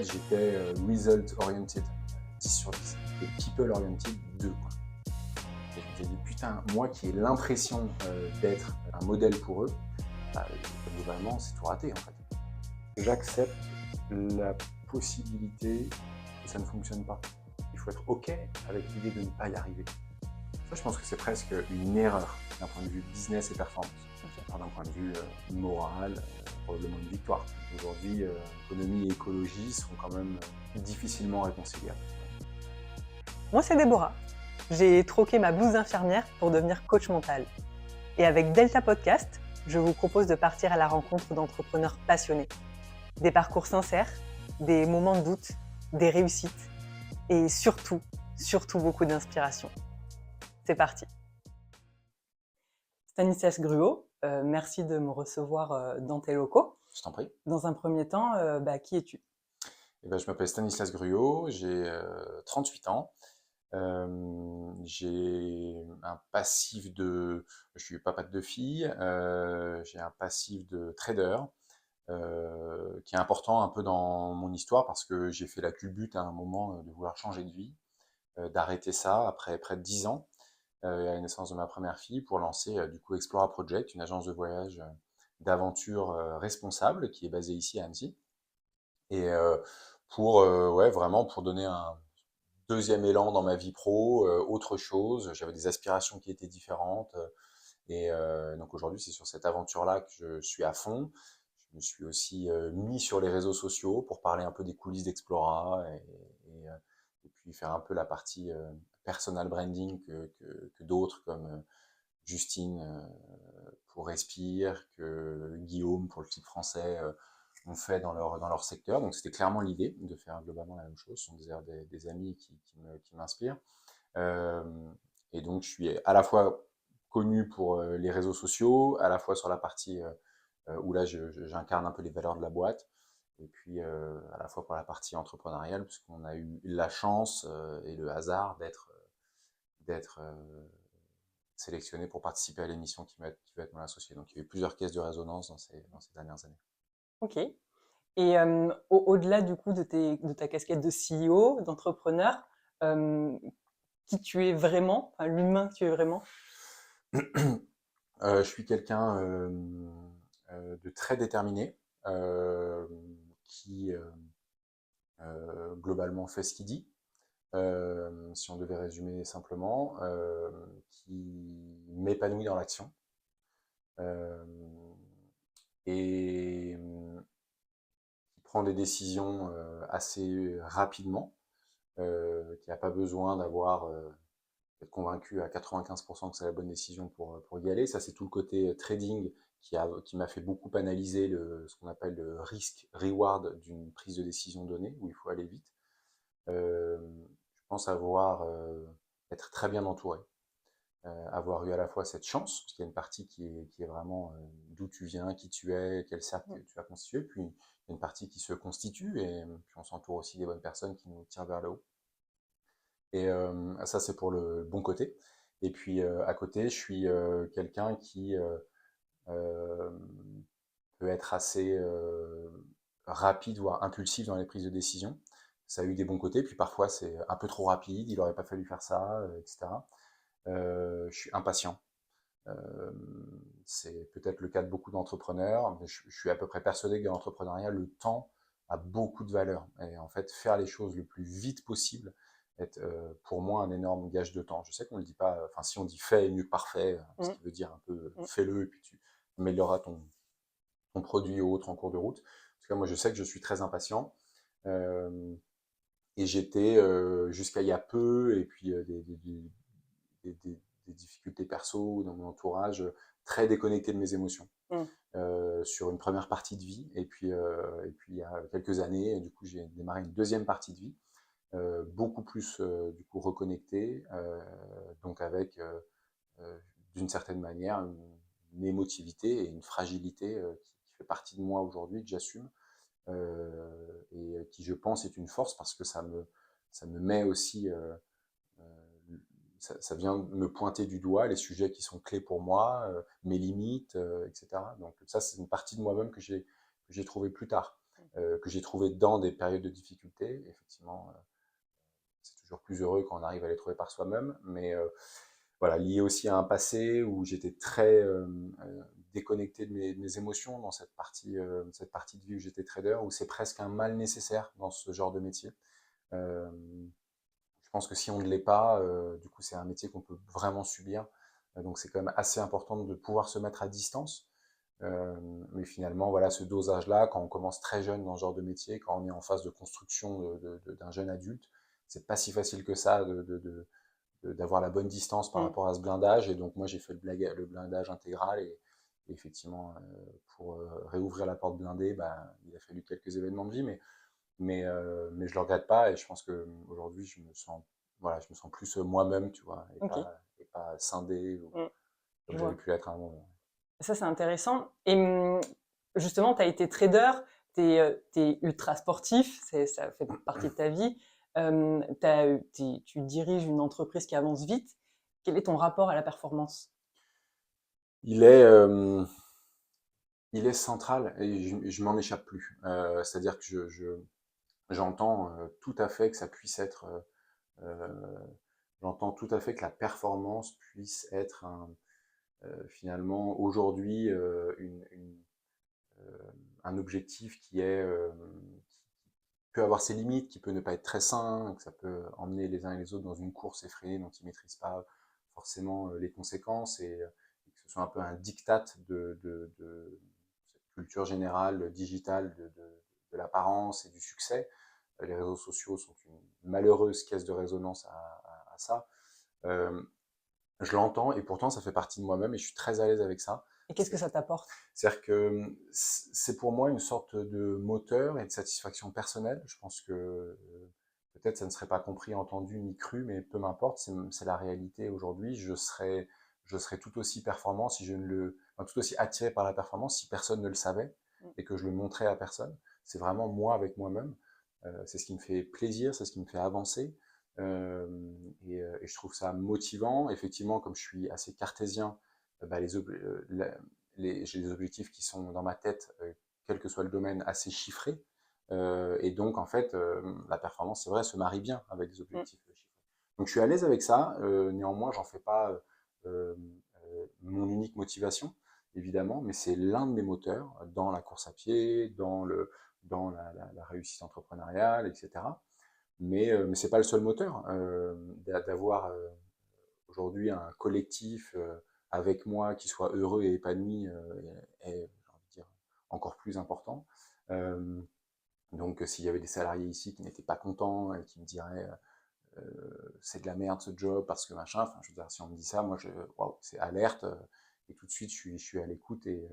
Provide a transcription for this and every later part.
fait, j'étais result oriented, 10 sur 10, et people oriented, 2. Quoi. Et je me suis dit, putain, moi qui ai l'impression d'être un modèle pour eux, globalement, c'est tout raté en fait. J'accepte la possibilité que ça ne fonctionne pas. Il faut être OK avec l'idée de ne pas y arriver. Ça, je pense que c'est presque une erreur d'un point de vue business et performance. Alors, d'un point de vue moral, probablement une victoire. Aujourd'hui, économie et écologie sont quand même difficilement réconciliables. Moi, c'est Déborah. J'ai troqué ma blouse d'infirmière pour devenir coach mental. Et avec Delta Podcast, je vous propose de partir à la rencontre d'entrepreneurs passionnés. Des parcours sincères, des moments de doute, des réussites et surtout beaucoup d'inspiration. C'est parti. Stanislas Gruau, merci de me recevoir dans tes locaux. Je t'en prie. Dans un premier temps, qui es-tu ? Je m'appelle Stanislas Gruau, j'ai 38 ans. J'ai un passif de... Je suis papa de 2 filles, j'ai un passif de trader qui est important un peu dans mon histoire parce que j'ai fait la culbute à un moment de vouloir changer de vie, d'arrêter ça après près de 10 ans à la naissance de ma première fille pour lancer du coup Explora Project, une agence de voyage d'aventure responsable qui est basée ici à Annecy. Et pour vraiment pour donner un deuxième élan dans ma vie pro, autre chose. J'avais des aspirations qui étaient différentes. Donc aujourd'hui, c'est sur cette aventure-là que je suis à fond. Je me suis aussi mis sur les réseaux sociaux pour parler un peu des coulisses d'Explora et puis faire un peu la partie personal branding que d'autres comme Justine pour Respire, que Guillaume pour le site français ont fait dans leur secteur. Donc c'était clairement l'idée de faire globalement la même chose. Ce sont des amis qui m'inspirent. Euh, et donc je suis à la fois connu pour les réseaux sociaux, à la fois sur la partie où là j'incarne un peu les valeurs de la boîte, et puis à la fois pour la partie entrepreneuriale, puisqu'on a eu la chance et le hasard d'être sélectionné pour participer à l'émission qui va être mon associé. Donc il y a eu plusieurs caisses de résonance dans ces dernières années. Ok. Et au-delà du coup de ta casquette de CEO, d'entrepreneur, qui tu es vraiment, enfin, l'humain que tu es vraiment? Je suis quelqu'un de très déterminé, qui globalement fait ce qu'il dit, si on devait résumer simplement, qui m'épanouit dans l'action euh, et qui prend des décisions assez rapidement, qui n'a pas besoin d'être convaincu à 95% que c'est la bonne décision pour y aller. Ça, c'est tout le côté trading qui m'a fait beaucoup analyser ce qu'on appelle le risk-reward d'une prise de décision donnée, où il faut aller vite. Je pense être très bien entouré, avoir eu à la fois cette chance, parce qu'il y a une partie qui est vraiment d'où tu viens, qui tu es, quel cercle tu as constitué, puis il y a une partie qui se constitue, et puis on s'entoure aussi des bonnes personnes qui nous tirent vers le haut. Et ça, c'est pour le bon côté. Et puis à côté, je suis quelqu'un qui euh, peut être assez rapide, voire impulsif dans les prises de décision. Ça a eu des bons côtés, puis parfois c'est un peu trop rapide, il n'aurait pas fallu faire ça, etc. Je suis impatient. Euh, c'est peut-être le cas de beaucoup d'entrepreneurs, mais je suis à peu près persuadé que dans l'entrepreneuriat, le temps a beaucoup de valeur. Et en fait, faire les choses le plus vite possible est pour moi un énorme gage de temps. Je sais qu'on ne le dit pas, enfin si on dit fait est mieux que parfait, ce qui veut dire un peu fais-le et puis tu amélioreras ton produit ou autre en cours de route. En tout cas, moi je sais que je suis très impatient. Euh, et j'étais jusqu'à il y a peu, et puis des difficultés perso dans mon entourage, très déconnecté de mes émotions sur une première partie de vie. Et puis il y a quelques années, du coup, j'ai démarré une deuxième partie de vie, beaucoup plus du coup reconnecté, donc avec d'une certaine manière une émotivité et une fragilité qui fait partie de moi aujourd'hui, que j'assume, et qui je pense est une force parce que ça me met aussi ça vient me pointer du doigt les sujets qui sont clés pour moi, mes limites, etc. Donc ça, c'est une partie de moi-même que j'ai trouvé plus tard. que j'ai trouvées dans des périodes de difficulté. Effectivement, c'est toujours plus heureux quand on arrive à les trouver par soi-même, mais voilà, lié aussi à un passé où j'étais très déconnecté de mes émotions dans cette partie de vie où j'étais trader, où c'est presque un mal nécessaire dans ce genre de métier. Euh, je pense que si on ne l'est pas, du coup, c'est un métier qu'on peut vraiment subir. Donc, c'est quand même assez important de pouvoir se mettre à distance. Euh, mais finalement, voilà, ce dosage-là, quand on commence très jeune dans ce genre de métier, quand on est en phase de construction d'un jeune adulte, c'est pas si facile que ça d'avoir la bonne distance par Mm. rapport à ce blindage. Et donc, moi, j'ai fait le blindage intégral. Et effectivement, pour réouvrir la porte blindée, bah, il a fallu quelques événements de vie, mais je ne le regrette pas. Et je pense qu'aujourd'hui, voilà, je me sens plus moi-même, tu vois, Ok. et pas scindé ou, Mm. Je comme j'avais vois. pu l'être à un moment. Ça, c'est intéressant. Et justement, tu as été trader, tu es, ultra sportif, ça fait partie de ta vie. Tu diriges une entreprise qui avance vite. Quel est ton rapport à la performance? Il est, euh, il est central et je m'en échappe plus. C'est-à-dire que j'entends tout à fait que ça puisse être, euh, j'entends tout à fait que la performance puisse être finalement aujourd'hui euh, un objectif qui peut avoir ses limites, qui peut ne pas être très sain, que ça peut emmener les uns et les autres dans une course effrénée dont ils ne maîtrisent pas forcément les conséquences et que ce soit un peu un diktat de cette culture générale digitale de l'apparence et du succès. Les réseaux sociaux sont une malheureuse caisse de résonance à ça. Euh, je l'entends et pourtant ça fait partie de moi-même et je suis très à l'aise avec ça. Et qu'est-ce que ça t'apporte? C'est-à-dire que c'est pour moi une sorte de moteur et de satisfaction personnelle. Je pense que peut-être ça ne serait pas compris, entendu ni cru, mais peu m'importe, c'est la réalité aujourd'hui. Je serais tout aussi performant si je ne le, enfin, tout aussi attiré par la performance si personne ne le savait et que je le montrais à personne. C'est vraiment moi avec moi-même. C'est ce qui me fait plaisir, c'est ce qui me fait avancer. Euh, et je trouve ça motivant. Effectivement, comme je suis assez cartésien, bah, j'ai des objectifs qui sont dans ma tête, quel que soit le domaine, assez chiffrés. Et donc, en fait, la performance, c'est vrai, se marie bien avec des Mm. objectifs chiffrés. Donc, je suis à l'aise avec ça. Néanmoins, j'en fais pas mon unique motivation, évidemment, mais c'est l'un de mes moteurs dans la course à pied, dans la réussite entrepreneuriale, etc. Mais ce n'est pas le seul moteur. D'avoir aujourd'hui un collectif avec moi qui soit heureux et épanoui est, j'ai envie de dire, encore plus important. Euh, donc, s'il y avait des salariés ici qui n'étaient pas contents et qui me diraient c'est de la merde ce job parce que machin, enfin, je veux dire, si on me dit ça, moi, wow, c'est alerte et tout de suite, je suis à l'écoute et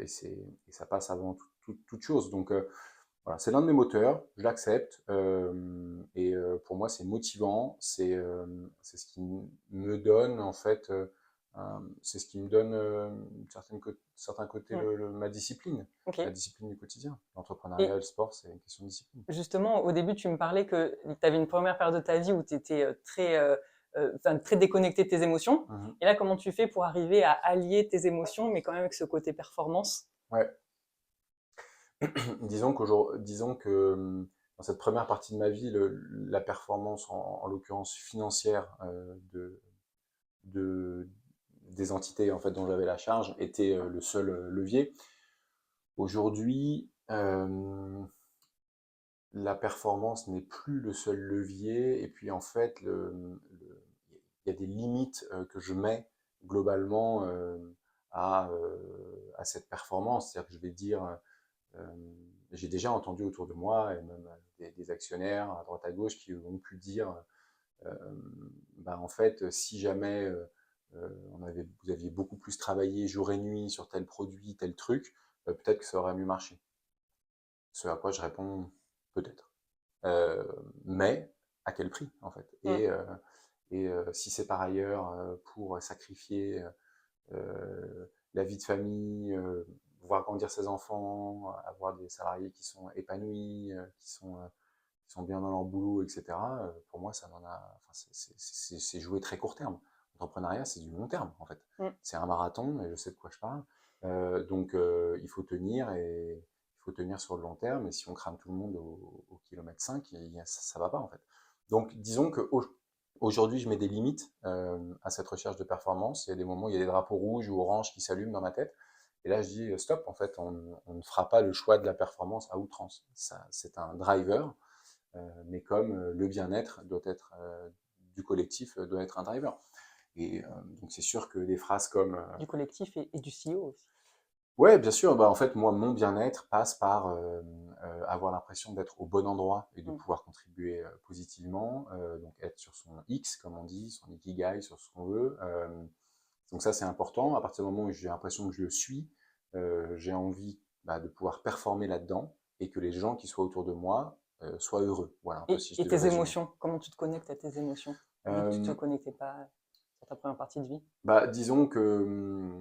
ça passe avant toute chose. Donc, voilà, c'est l'un de mes moteurs, je l'accepte. Pour moi, c'est motivant. C'est ce qui me donne, en fait, c'est ce qui me donne certains côtés Mm. ma discipline, Ok. la discipline du quotidien. L'entrepreneuriat Et et le sport, c'est une question de discipline. justement, au début, tu me parlais que tu avais une première période de ta vie où tu étais enfin, très déconnecté de tes émotions. Mhm. Et là, comment tu fais pour arriver à allier tes émotions, mais quand même avec ce côté performance? Ouais. Disons que dans cette première partie de ma vie, la performance, en l'occurrence financière, de, des entités en fait, dont j'avais la charge, était le seul levier. Aujourd'hui, la performance n'est plus le seul levier, et puis en fait, il y a des limites que je mets globalement à cette performance. C'est-à-dire que je vais dire, euh, j'ai déjà entendu autour de moi, et même des actionnaires à droite à gauche qui ont pu dire, euh, ben en fait, si jamais vous aviez beaucoup plus travaillé jour et nuit sur tel produit, tel truc, peut-être que ça aurait mieux marché. Ce à quoi je réponds peut-être. Euh, mais à quel prix en fait Mm. Si c'est par ailleurs pour sacrifier la vie de famille, voir grandir ses enfants, avoir des salariés qui sont épanouis, qui sont bien dans leur boulot, etc. Pour moi, ça n'en a, enfin, c'est jouer très court terme. L'entrepreneuriat, c'est du long terme en fait. Mm. C'est un marathon et je sais de quoi je parle. Il faut tenir et faut tenir sur le long terme, et si on crame tout le monde au kilomètre 5, ça va pas en fait. Donc disons qu'aujourd'hui, je mets des limites à cette recherche de performance. Il y a des moments où il y a des drapeaux rouges ou oranges qui s'allument dans ma tête. Et là, je dis stop, en fait, on ne fera pas le choix de la performance à outrance. C'est un driver, mais comme le bien-être doit être du collectif doit être un driver. Et donc c'est sûr que des phrases comme Du collectif et du CEO aussi. ouais, bien sûr. Bah, en fait, moi, mon bien-être passe par avoir l'impression d'être au bon endroit et de pouvoir contribuer positivement. Donc, être sur son X, comme on dit, son Ikigai, sur ce qu'on veut. Donc, ça, c'est important. À partir du moment où j'ai l'impression que je le suis, j'ai envie de pouvoir performer là-dedans et que les gens qui soient autour de moi soient heureux. Voilà, un peu si je Et devais tes résumer. émotions, comment tu te connectes à tes émotions, vu que tu ne te Euh, connectais pas sur ta première partie de vie? Disons que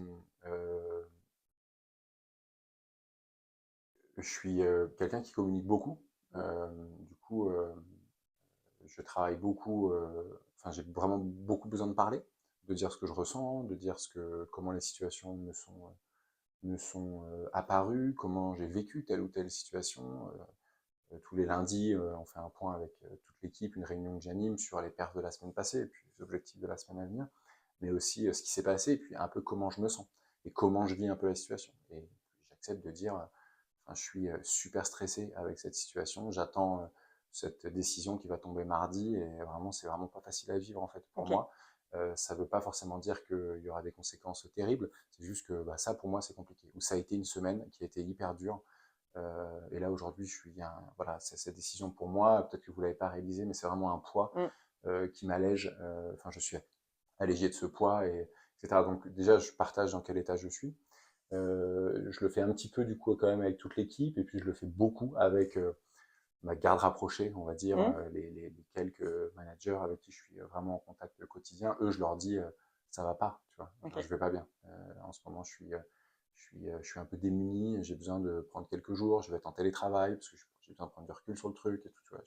je suis quelqu'un qui communique beaucoup. Du coup, je travaille beaucoup, enfin j'ai vraiment beaucoup besoin de parler, de dire ce que je ressens, de dire comment les situations me sont apparues, comment j'ai vécu telle ou telle situation. Tous les lundis, on fait un point avec toute l'équipe, une réunion que j'anime sur les perfs de la semaine passée et puis les objectifs de la semaine à venir, mais aussi ce qui s'est passé et puis un peu comment je me sens et comment je vis un peu la situation. Et j'accepte de dire, enfin, je suis super stressé avec cette situation, j'attends cette décision qui va tomber mardi et vraiment, c'est vraiment pas facile à vivre en fait pour Ok, moi. Ça ne veut pas forcément dire qu'il y aura des conséquences terribles, c'est juste que ça pour moi c'est compliqué. Ou ça a été une semaine qui a été hyper dure. Et là aujourd'hui, voilà, c'est cette décision pour moi. Peut-être que vous l'avez pas réalisé, mais c'est vraiment un poids mm, qui m'allège. Enfin, je suis allégé de ce poids, etc. Donc déjà, je partage dans quel état je suis. Je le fais un petit peu du coup quand même avec toute l'équipe, et puis je le fais beaucoup avec ma garde rapprochée, on va dire, mm, les quelques managers avec qui je suis vraiment en contact quotidien. Eux, je leur dis, ça va pas, tu vois, ok, enfin, je vais pas bien. En ce moment, je suis un peu démuni, j'ai besoin de prendre quelques jours, je vais être en télétravail, parce que j'ai besoin de prendre du recul sur le truc, et tout, tu vois.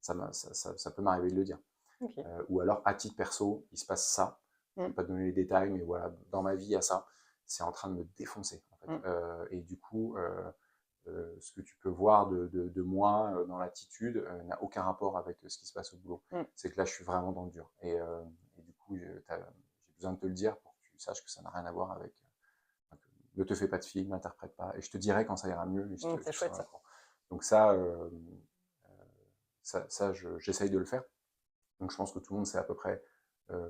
Ça peut m'arriver de le dire. ok, Ou alors, à titre perso, il se passe ça, je ne mm, vais pas te donner les détails, mais voilà, dans ma vie, il y a ça, c'est en train de me défoncer, en fait. mm, Et du coup, ce que tu peux voir de moi dans l'attitude n'a aucun rapport avec ce qui se passe au boulot. mm. C'est que là, je suis vraiment dans le dur. Et du coup, j'ai besoin de te le dire pour que tu saches que ça n'a rien à voir avec. Ne te fais pas de film, n'interprète pas. Et je te dirai quand ça ira mieux, et C'est tu chouette seras au ça. courant. Donc ça, j'essaye de le faire. Donc je pense que tout le monde sait à peu près euh,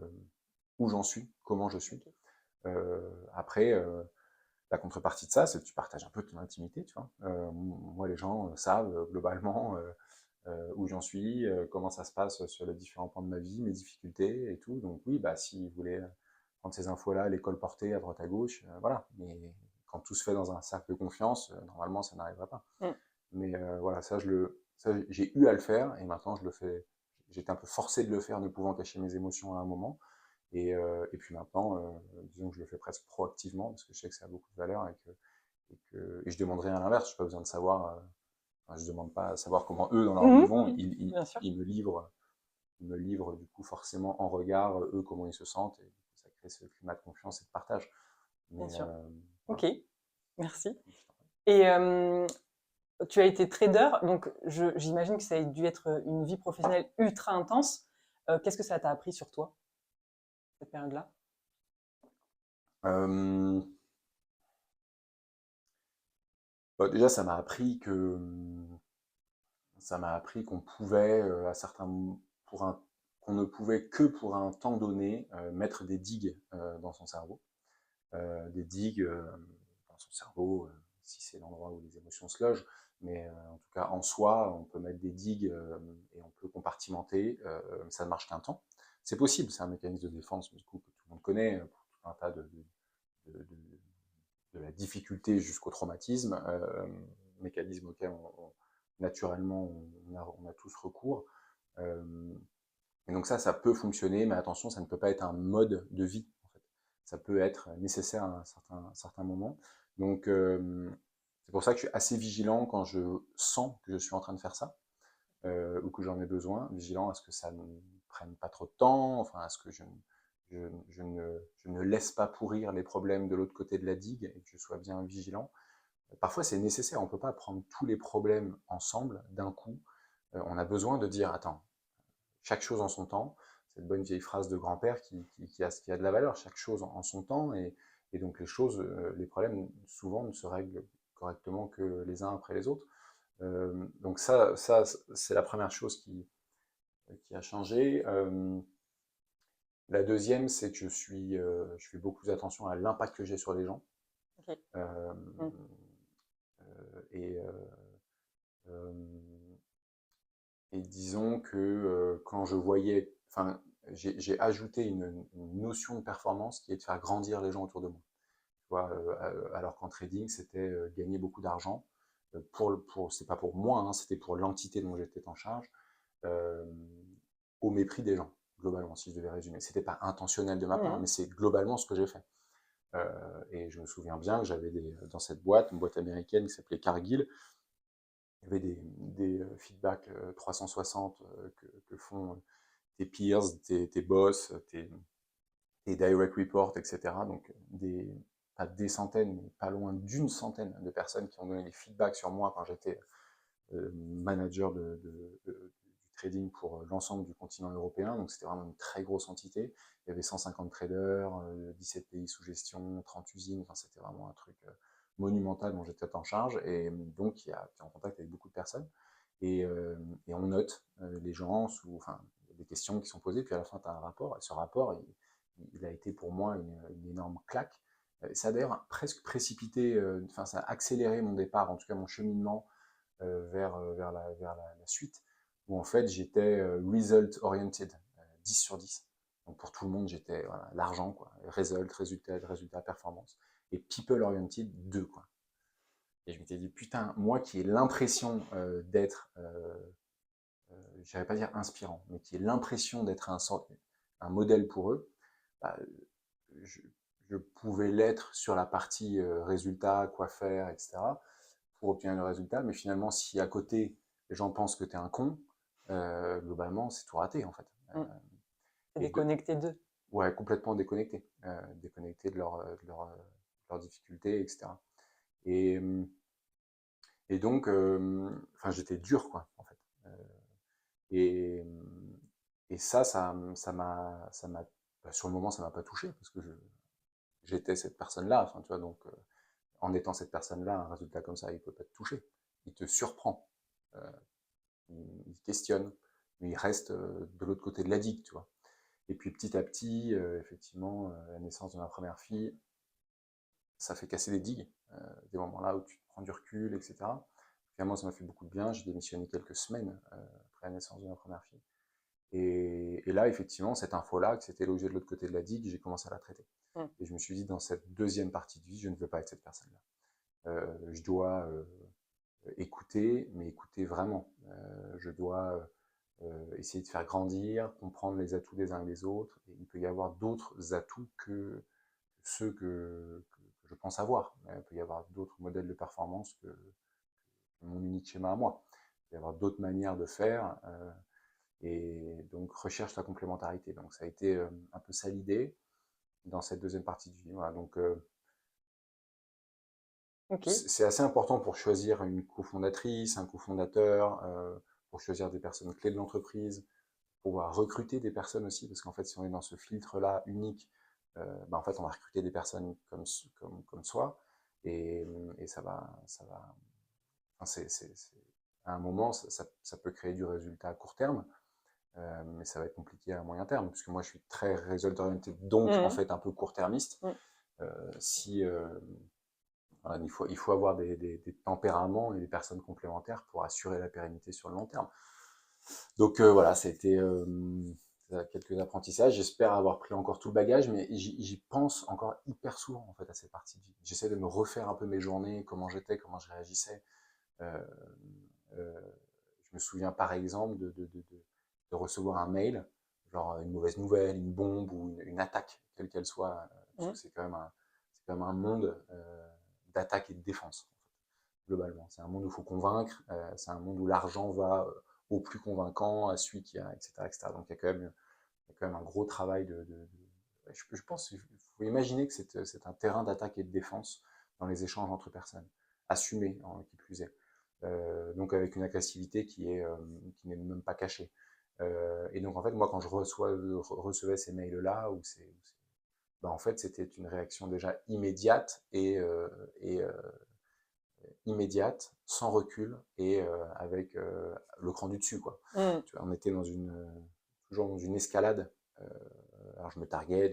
où j'en suis, comment je suis. Ok. Après, la contrepartie de ça, c'est que tu partages un peu ton intimité, tu vois. Moi, les gens savent globalement où j'en suis, comment ça se passe sur les différents points de ma vie, mes difficultés et tout. Donc oui, s'ils voulaient prendre ces infos-là, les colporter à droite à gauche, voilà. Mais quand tout se fait dans un cercle de confiance, normalement, ça n'arriverait pas. Mm. Mais voilà, ça, j'ai eu à le faire et maintenant je le fais. J'étais un peu forcé de le faire, ne pouvant cacher mes émotions à un moment. Et puis maintenant, disons que je le fais presque proactivement parce que je sais que ça a beaucoup de valeur et je demanderai à l'inverse. Je n'ai pas besoin de savoir. Enfin, je ne demande pas à savoir comment eux dans leur vie Mhm, vont. mhm, bien sûr, Ils me livrent du coup forcément en regard eux comment ils se sentent et ça crée ce climat de confiance et de partage. bien Mais sûr. voilà. Ok, merci. Et tu as été trader, donc j'imagine que ça a dû être une vie professionnelle ultra intense. Qu'est-ce que ça t'a appris sur toi, cette période-là? Euh, déjà, ça m'a appris qu'on pouvait, à certains, qu'on ne pouvait que pour un temps donné mettre des digues dans son cerveau. Des digues dans son cerveau, si c'est l'endroit où les émotions se logent, mais en tout cas en soi, on peut mettre des digues et on peut compartimenter, ça ne marche qu'un temps. C'est possible, c'est un mécanisme de défense du coup, que tout le monde connaît, pour tout un tas de, de, de la difficulté jusqu'au traumatisme, mécanisme auquel naturellement on a tous recours. Euh, et donc ça peut fonctionner, mais attention, ça ne peut pas être un mode de vie. En fait. Ça peut être nécessaire à un certain moment. Donc c'est pour ça que je suis assez vigilant quand je sens que je suis en train de faire ça ou que j'en ai besoin, vigilant à ce que ça ne prenne pas trop de temps, enfin à ce que je ne laisse pas pourrir les problèmes de l'autre côté de la digue et que je sois bien vigilant. Parfois, c'est nécessaire, on ne peut pas prendre tous les problèmes ensemble d'un coup. On a besoin de dire, attends, chaque chose en son temps, cette bonne vieille phrase de grand-père qui a de la valeur, chaque chose en son temps, et donc les problèmes souvent ne se règlent correctement que les uns après les autres. Donc ça c'est la première chose qui a changé. La deuxième, c'est que je fais beaucoup attention à l'impact que j'ai sur les gens. Ok. Euh, Mm. et, euh, et disons que quand je voyais, enfin, j'ai ajouté une notion de performance qui est de faire grandir les gens autour de moi. Tu vois, alors qu'en trading, c'était gagner beaucoup d'argent. C'est pas pour moi, hein, c'était pour l'entité dont j'étais en charge, euh, au mépris des gens, globalement, si je devais résumer. C'était pas intentionnel de ma part, Mm. mais c'est globalement ce que j'ai fait. Et je me souviens bien que j'avais dans cette boîte, une boîte américaine qui s'appelait Cargill, il y avait des feedbacks 360 que font tes peers, tes boss, tes direct reports, etc. Donc, pas des centaines, mais pas loin d'une centaine de personnes qui ont donné des feedbacks sur moi quand j'étais manager du trading pour l'ensemble du continent européen. Donc, c'était vraiment une très grosse entité. Il y avait 150 traders, 17 pays sous gestion, 30 usines. Enfin, c'était vraiment un truc monumental dont j'étais en charge. Et donc, qui est en contact avec beaucoup de personnes. Et on note les gens enfin, il y a des questions qui sont posées, puis à la fin, tu as un rapport. Et ce rapport, il a été pour moi une énorme claque. Ça a d'ailleurs presque précipité, enfin, ça a accéléré mon départ, en tout cas mon cheminement vers la suite, où en fait j'étais result oriented, 10 sur 10. Donc pour tout le monde, j'étais voilà, l'argent, quoi, résultat, performance. Et people oriented, 2, quoi. Et je m'étais dit, putain, moi qui ai l'impression d'être, je pas dire inspirant, mais qui ai l'impression d'être un modèle pour eux, bah, je, je pouvais l'être sur la partie résultat, quoi faire, etc., pour obtenir le résultat. Mais finalement, si à côté, les gens pensent que tu es un con, globalement, c'est tout raté, en fait. Mm. C'est Et de, déconnecté d'eux. ouais, complètement déconnecté. Déconnecté leurs difficultés, etc. Et, et donc, enfin, j'étais dur, quoi, en fait. Et, et bah, sur le moment, ça m'a pas touché, parce que j'étais cette personne-là, enfin, tu vois, donc, en étant cette personne-là, un résultat comme ça, il peut pas te toucher. Il te surprend. Euh, il questionne, mais il reste de l'autre côté de la digue, tu vois. Et puis petit à petit, effectivement, la naissance de ma première fille, ça fait casser des digues, des moments là où tu prends du recul, etc. Finalement, ça m'a fait beaucoup de bien. J'ai démissionné quelques semaines après la naissance de ma première fille. Et là, effectivement, cette info-là, que c'était logé de l'autre côté de la digue, j'ai commencé à la traiter. Mm. Et je me suis dit, dans cette deuxième partie de vie, je ne veux pas être cette personne-là. Je dois écouter, mais écouter vraiment. Je dois essayer de faire grandir, comprendre les atouts des uns et des autres. Et il peut y avoir d'autres atouts que ceux que je pense avoir. Il peut y avoir d'autres modèles de performance que mon unique schéma à moi. Il peut y avoir d'autres manières de faire. Et donc, recherche la complémentarité. Donc, ça a été un peu ça l'idée dans cette deuxième partie de vie. Voilà, donc, Ok. c'est assez important pour choisir une cofondatrice, un cofondateur, pour choisir des personnes clés de l'entreprise, pour pouvoir recruter des personnes aussi, parce qu'en fait, si on est dans ce filtre-là unique, bah, en fait, on va recruter des personnes comme soi, et enfin, à un moment, ça peut créer du résultat à court terme, mais ça va être compliqué à moyen terme, puisque moi, je suis très résultat orienté, donc en Mm. fait un peu court-termiste. Mm. Si voilà, il faut avoir des tempéraments et des personnes complémentaires pour assurer la pérennité sur le long terme. Donc voilà, ça a été quelques apprentissages. J'espère avoir pris encore tout le bagage, mais j'y pense encore hyper souvent en fait à ces parties de vie. J'essaie de me refaire un peu mes journées, comment j'étais, comment je réagissais. Euh, euh, je me souviens par exemple de recevoir un mail, genre une mauvaise nouvelle, une bombe ou une attaque, quelle qu'elle soit, parce que Mm. c'est quand même un monde d'attaque et de défense, globalement. C'est un monde où il faut convaincre, c'est un monde où l'argent va au plus convaincant, à celui qui a, etc., etc. Donc il y a quand même un gros travail je pense qu'il faut imaginer que c'est un terrain d'attaque et de défense dans les échanges entre personnes. assumée, qui plus est. Donc avec une agressivité qui n'est même pas cachée. Et donc en fait, moi, quand je recevais ces mails-là, bah, en fait, c'était une réaction déjà immédiate et immédiate, sans recul et avec le cran du dessus, quoi. Mm. Tu vois, on était toujours dans une escalade. Euh, alors je me targuais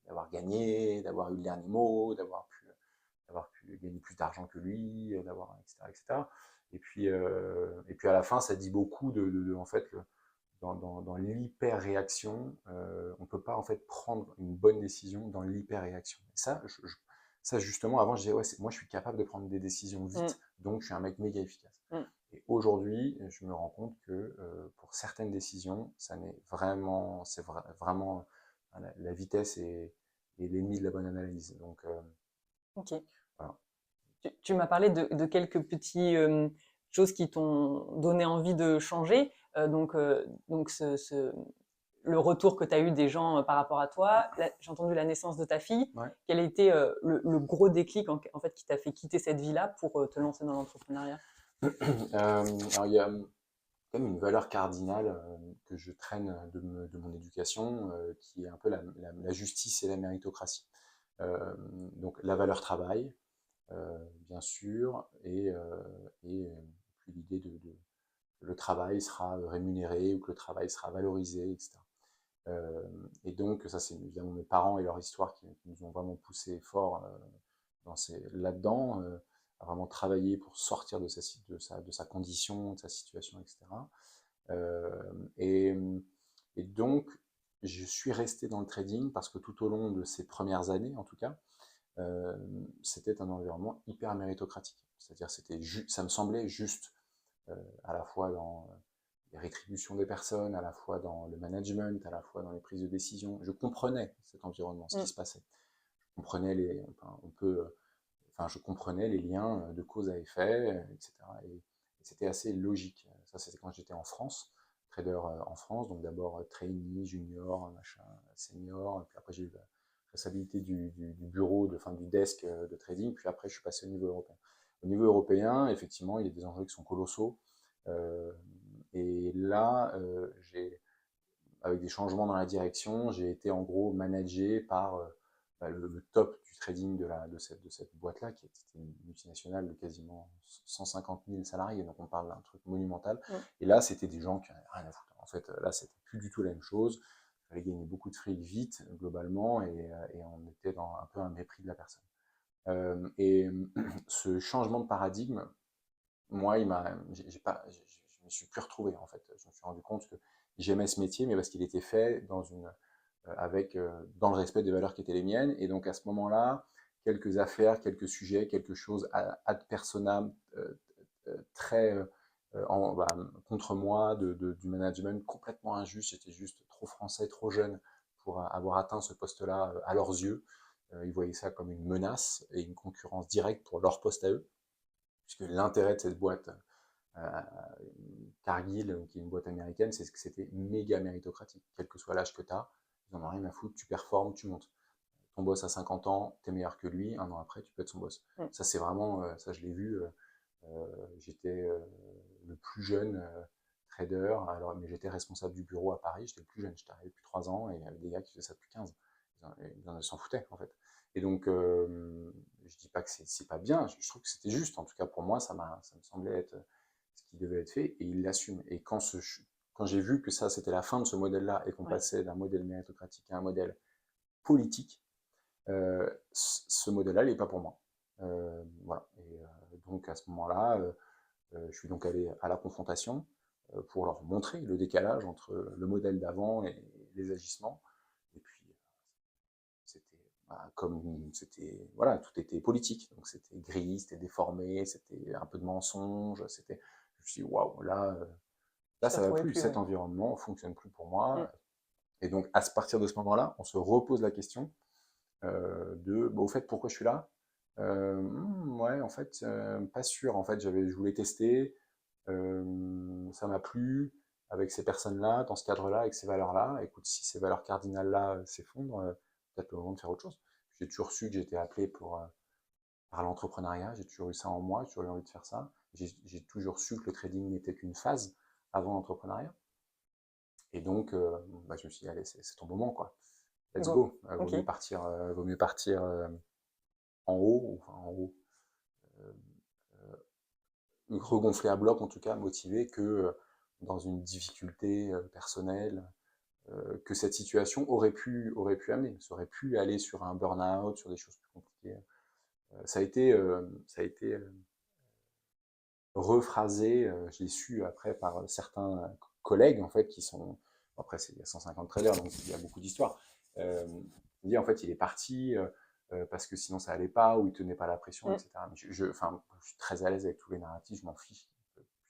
d'avoir gagné, d'avoir eu le dernier mot, d'avoir pu gagner plus d'argent que lui, etc., etc. Et puis à la fin, ça dit beaucoup en fait, dans l'hyper-réaction. On ne peut pas en fait prendre une bonne décision dans l'hyper-réaction. Ça, justement, avant, je disais, ouais, moi, je suis capable de prendre des décisions Mm. vite, donc je suis un mec méga efficace. Mm. Et aujourd'hui, je me rends compte que pour certaines décisions, vraiment la vitesse est l'ennemi de la bonne analyse. Donc, Ok. voilà. Tu m'as parlé de quelques petits choses qui t'ont donné envie de changer. Donc le retour que tu as eu des gens par rapport à toi. J'ai entendu la naissance de ta fille. Ouais. Quel a été le gros déclic en fait qui t'a fait quitter cette vie-là pour te lancer dans l'entrepreneuriat? Alors, il y a quand même une valeur cardinale que je traîne de mon éducation, qui est un peu la justice et la méritocratie. Donc la valeur travail, bien sûr, et puis l'idée que le travail sera rémunéré ou que le travail sera valorisé, etc. Et donc ça, c'est évidemment mes parents et leur histoire qui nous ont vraiment poussé fort là-dedans, à vraiment travailler pour sortir de sa condition, de sa situation, etc. Et, et donc, je suis resté dans le trading parce que tout au long de ces premières années, en tout cas, euh, c'était un environnement hyper méritocratique. C'est-à-dire, ça me semblait juste, à la fois dans les rétributions des personnes, à la fois dans le management, à la fois dans les prises de décision. Je comprenais cet environnement, ce qui Mm. se passait. Je comprenais je comprenais les liens de cause à effet, etc. Et c'était assez logique. Ça, c'était quand j'étais en France, trader en France, donc d'abord trainee, junior, machin, senior, et puis après j'ai eu la responsabilité du bureau, du desk de trading, puis après je suis passé au niveau européen. Au niveau européen, effectivement, il y a des enjeux qui sont colossaux. Euh, et là, avec des changements dans la direction, j'ai été en gros managé par le top du trading de cette boîte-là, qui était une multinationale de quasiment 150 000 salariés, donc on parle d'un truc monumental. Mm. Et là, c'était des gens qui n'avaient rien à foutre. En fait, là, c'était plus du tout la même chose. Il fallait gagner beaucoup de fric vite, globalement, et on était dans un peu un mépris de la personne. Et ce changement de paradigme, moi, je me suis plus retrouvé en fait. Je me suis rendu compte que j'aimais ce métier, mais parce qu'il était fait dans le respect des valeurs qui étaient les miennes. Et donc à ce moment-là, quelques affaires, quelques sujets, quelque chose ad personam très bah, contre moi, du management complètement injuste. J'étais juste trop français, trop jeune pour avoir atteint ce poste-là à leurs yeux. Ils voyaient ça comme une menace et une concurrence directe pour leur poste à eux, puisque l'intérêt de cette boîte, euh, Cargill, qui est une boîte américaine, c'est que c'était méga méritocratique. Quel que soit l'âge que tu as, ils n'en ont rien à foutre, tu performes, tu montes. Ton boss a 50 ans, tu es meilleur que lui, un an après, tu peux être son boss. Mm. Ça, c'est vraiment, ça, je l'ai vu. J'étais le plus jeune trader, mais j'étais responsable du bureau à Paris, j'étais le plus jeune, j'étais arrivé depuis 3 ans, et il y avait des gars qui faisaient ça depuis 15. Ils s'en foutaient, en fait. Et donc, je dis pas que c'est pas bien, je trouve que c'était juste. En tout cas, pour moi, ça me semblait être ce qui devait être fait, et il l'assume. Et quand j'ai vu que ça, c'était la fin de ce modèle-là, et qu'on Ouais. passait d'un modèle méritocratique à un modèle politique, ce modèle-là, il n'est pas pour moi. Voilà. Et donc, à ce moment-là, je suis donc allé à la confrontation pour leur montrer le décalage entre le modèle d'avant et les agissements. Et puis, c'était voilà, tout était politique. Donc, c'était gris, c'était déformé, c'était un peu de mensonge. Je me suis dit, waouh, là, Tu t'y ça va retrouvais plus. plus, Cet ouais. environnement ne fonctionne plus pour Mm. moi. Et donc, à partir de ce moment-là, on se repose la question au fait, pourquoi je suis là. Ouais, en fait, pas sûr. En fait, je voulais tester. Ça m'a plu avec ces personnes-là, dans ce cadre-là, avec ces valeurs-là. Écoute, si ces valeurs cardinales-là s'effondrent, peut-être le moment de faire autre chose. J'ai toujours su que j'étais appelé par l'entrepreneuriat. J'ai toujours eu ça en moi, j'ai toujours eu envie de faire ça. J'ai toujours su que le trading n'était qu'une phase avant l'entrepreneuriat. Et donc, je me suis dit, allez, c'est ton moment, quoi. Let's Go. go. Ok. Vaut mieux partir en haut, enfin en haut, euh, regonflé à bloc en tout cas, motivé, que dans une difficulté personnelle, que cette situation aurait pu amener. Ça aurait pu aller sur un burn-out, sur des choses plus compliquées. Ça a été rephrasé, je l'ai su après par certains collègues en fait qui sont, après il y a 150 traders donc il y a beaucoup d'histoires. Il dit en fait il est parti parce que sinon ça allait pas ou il tenait pas la pression, etc. Mais enfin, je suis très à l'aise avec tous les narratifs, je m'en fiche.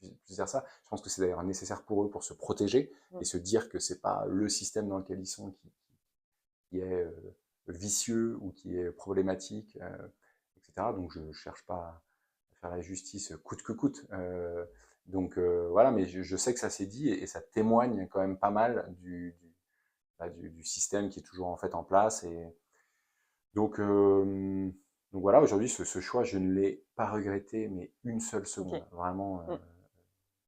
Plus dire ça. Je pense que c'est d'ailleurs nécessaire pour eux pour se protéger et se dire que c'est pas le système dans lequel ils sont qui est vicieux ou qui est problématique, etc. Donc je ne cherche pas à faire la justice coûte que coûte. Voilà, mais je sais que ça s'est dit et ça témoigne quand même pas mal du système qui est toujours en fait en place. Et donc, euh, donc voilà, aujourd'hui, ce choix, je ne l'ai pas regretté, mais une seule seconde. Ok. Vraiment. Mm.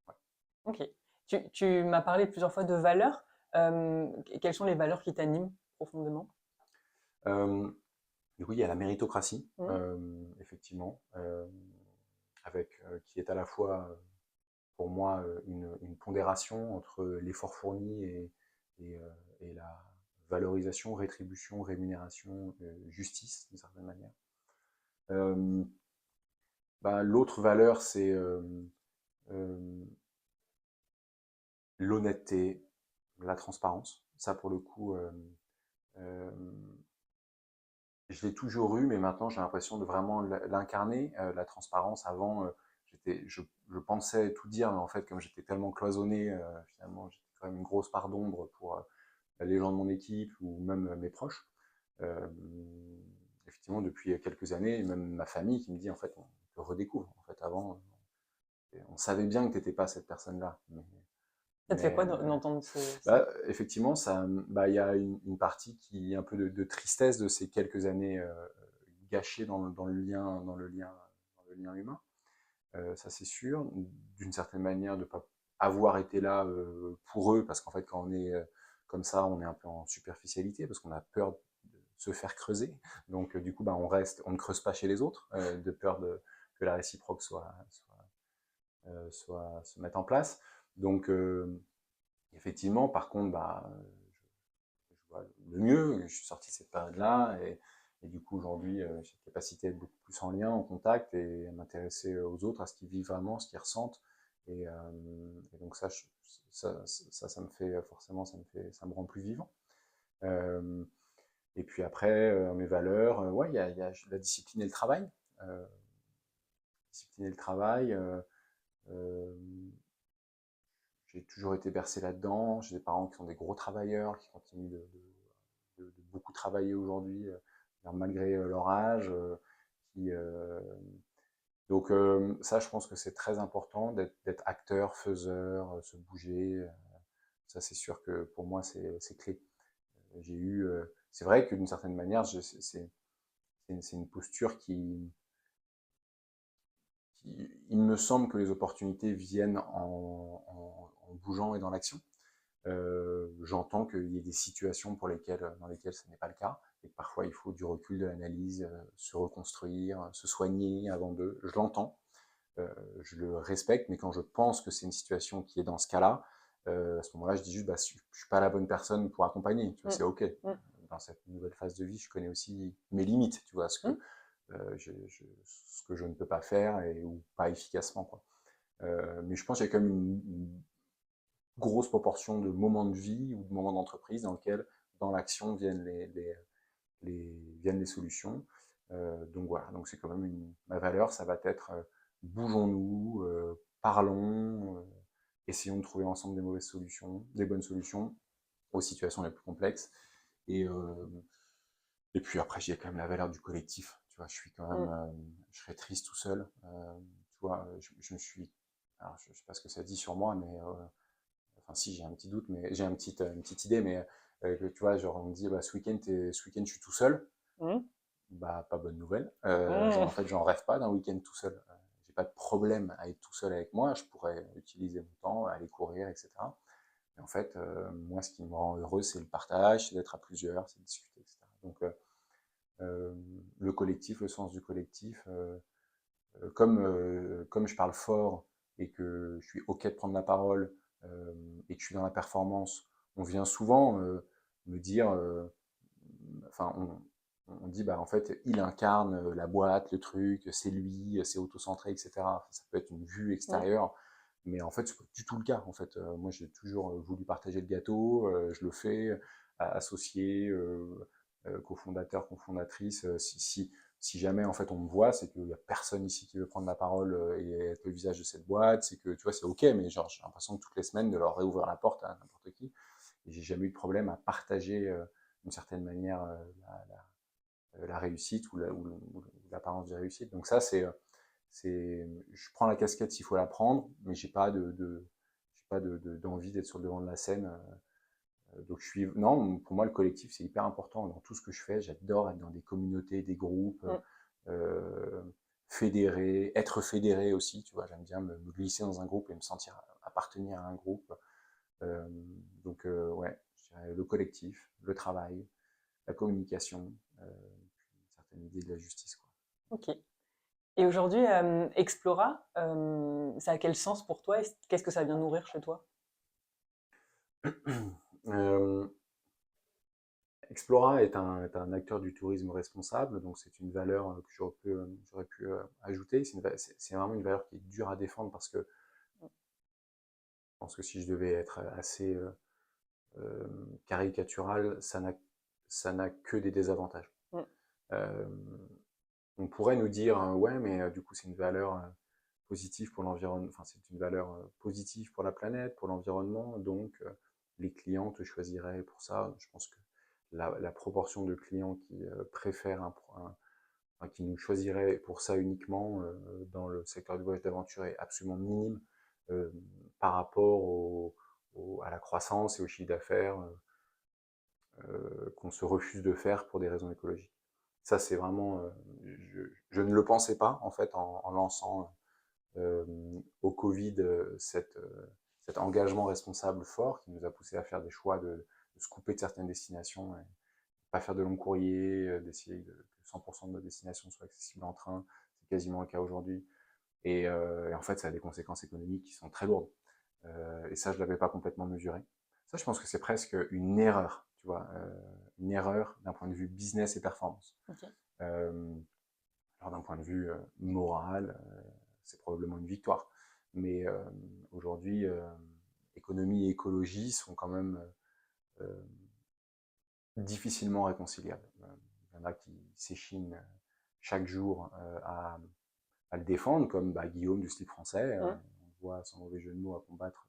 Ouais. Ok. Tu m'as parlé plusieurs fois de valeurs. Quelles sont les valeurs qui t'animent profondément? Euh, du coup, il y a la méritocratie, Mm. effectivement, qui est à la fois pour moi une pondération entre l'effort fourni et la valorisation, rétribution, rémunération, justice, d'une certaine manière. Euh, L'autre valeur, c'est euh, l'honnêteté, la transparence. Ça, pour le coup, euh, je l'ai toujours eu, mais maintenant, j'ai l'impression de vraiment l'incarner. La transparence, avant, je pensais tout dire, mais en fait, comme j'étais tellement cloisonné, finalement, j'étais quand même une grosse part d'ombre pour les gens de mon équipe ou même mes proches. Euh, Effectivement, depuis quelques années, même ma famille qui me dit, en fait, on te redécouvre. En fait, avant, on savait bien que tu n'étais pas cette personne-là. Ça te fait Mais quoi d'entendre ça? effectivement, il y a une partie qui est un peu de tristesse de ces quelques années gâchées dans le lien humain. Ça c'est sûr. D'une certaine manière, de ne pas avoir été là pour eux, parce qu'en fait, quand on est comme ça, on est un peu en superficialité, parce qu'on a peur de se faire creuser. Donc, du coup, on ne creuse pas chez les autres, de peur que la réciproque se mette en place. Donc, effectivement, par contre, je vois le mieux. Je suis sorti de cette période-là et du coup, aujourd'hui, j'ai la capacité à être beaucoup plus en lien, en contact et à m'intéresser aux autres, à ce qu'ils vivent vraiment, ce qu'ils ressentent. Et donc ça me fait forcément, ça me rend plus vivant. Euh, et puis après, mes valeurs, ouais, il y a la discipline et le travail. Euh, Discipline et le travail. Euh, j'ai toujours été bercé là-dedans. J'ai des parents qui sont des gros travailleurs, qui continuent de beaucoup travailler aujourd'hui, malgré leur âge. Qui, donc ça, je pense que c'est très important d'être acteur, faiseur, se bouger. Ça, c'est sûr que pour moi, c'est clé. C'est vrai que d'une certaine manière, c'est une posture il me semble que les opportunités viennent en bougeant et dans l'action. J'entends qu'il y ait des situations dans lesquelles ce n'est pas le cas, et que parfois il faut du recul, de l'analyse, se reconstruire, se soigner avant de. Je l'entends, je le respecte, mais quand je pense que c'est une situation qui est dans ce cas-là, à ce moment-là, je dis juste, je ne suis pas la bonne personne pour accompagner. Tu vois, c'est OK. Mm. Dans cette nouvelle phase de vie, je connais aussi mes limites, tu vois, Mm. ce que je ne peux pas faire ou pas efficacement, quoi. Mais je pense qu'il y a quand même une grosse proportion de moments de vie ou de moments d'entreprise dans lesquels, dans l'action, viennent les solutions. Donc voilà, donc c'est quand même ma valeur, ça va être bougeons-nous, parlons, essayons de trouver ensemble des mauvaises solutions, des bonnes solutions aux situations les plus complexes. Et, euh, et puis après, j'ai quand même la valeur du collectif. Tu vois, je suis quand même, Mm. je serais triste tout seul. Tu vois, je me suis, alors je sais pas ce que ça dit sur moi, mais enfin si, j'ai un petit doute, mais j'ai une petite idée, mais tu vois, genre on me dit, ce week-end je suis tout seul. Mm. Bah, pas bonne nouvelle. Mmh. En fait, j'en rêve pas d'un week-end tout seul. J'ai pas de problème à être tout seul avec moi. Je pourrais utiliser mon temps, aller courir, etc. Et en fait, moi, ce qui me rend heureux, c'est le partage, c'est d'être à plusieurs, c'est de discuter, etc. Donc, le collectif, le sens du collectif, comme je parle fort et que je suis OK de prendre la parole et que je suis dans la performance, on vient souvent me dire, enfin, on dit, bah, en fait, il incarne la boîte, le truc, c'est lui, c'est autocentré, etc. Ça peut être une vue Mmh. extérieure, mais en fait, c'est pas du tout le cas. En fait, moi, j'ai toujours voulu partager le gâteau, je le fais, associé, cofondateur, cofondatrice. Si jamais en fait on me voit, c'est qu'il y a personne ici qui veut prendre la parole et être le visage de cette boîte. C'est que tu vois, c'est ok, mais genre j'ai l'impression que toutes les semaines de leur réouvrir la porte à n'importe qui. Et j'ai jamais eu de problème à partager d'une certaine manière la réussite ou l'apparence de réussite. Donc ça, je prends la casquette s'il faut la prendre, mais j'ai pas d'envie d'être sur le devant de la scène. Donc non, pour moi le collectif c'est hyper important dans tout ce que je fais. J'adore être dans des communautés, des groupes, Mmh. euh, fédérés, être fédéré aussi. Tu vois, j'aime bien me glisser dans un groupe et me sentir appartenir à un groupe. Euh, ouais, je dirais le collectif, le travail, la communication, une certaine idée de la justice, quoi. OK. Et aujourd'hui, Explora, ça a quel sens pour toi et qu'est-ce que ça vient nourrir chez toi? Euh, Explora est un acteur du tourisme responsable, donc c'est une valeur que j'aurais pu ajouter. C'est vraiment une valeur qui est dure à défendre parce que je pense que si je devais être assez caricatural, ça n'a que des désavantages. Mmh. Euh, on pourrait nous dire, ouais, mais du coup c'est une valeur positive pour l'environnement, enfin c'est une valeur positive pour la planète, pour l'environnement, donc les clients te choisiraient pour ça. Je pense que la proportion de clients qui préfèrent enfin, qui nous choisiraient pour ça uniquement dans le secteur du voyage d'aventure est absolument minime euh, par rapport à la croissance et au chiffre d'affaires qu'on se refuse de faire pour des raisons écologiques. Ça, c'est vraiment. Je ne le pensais pas, en fait, en lançant euh, au Covid cet engagement responsable fort qui nous a poussé à faire des choix de se couper de certaines destinations, et pas faire de long courrier, d'essayer que 100% de nos destinations soient accessibles en train. C'est quasiment le cas aujourd'hui. Et en fait, ça a des conséquences économiques qui sont très lourdes. Et ça, je ne l'avais pas complètement mesuré. Ça, je pense que c'est presque une erreur, tu vois, une erreur d'un point de vue business et performance. OK. Euh, alors d'un point de vue moral, c'est probablement une victoire. Mais aujourd'hui, économie et écologie sont quand même difficilement réconciliables. Il y en a qui s'échinent chaque jour à le défendre, comme bah, Guillaume du slip français. Mmh. On voit, sans mauvais jeu de mots, à combattre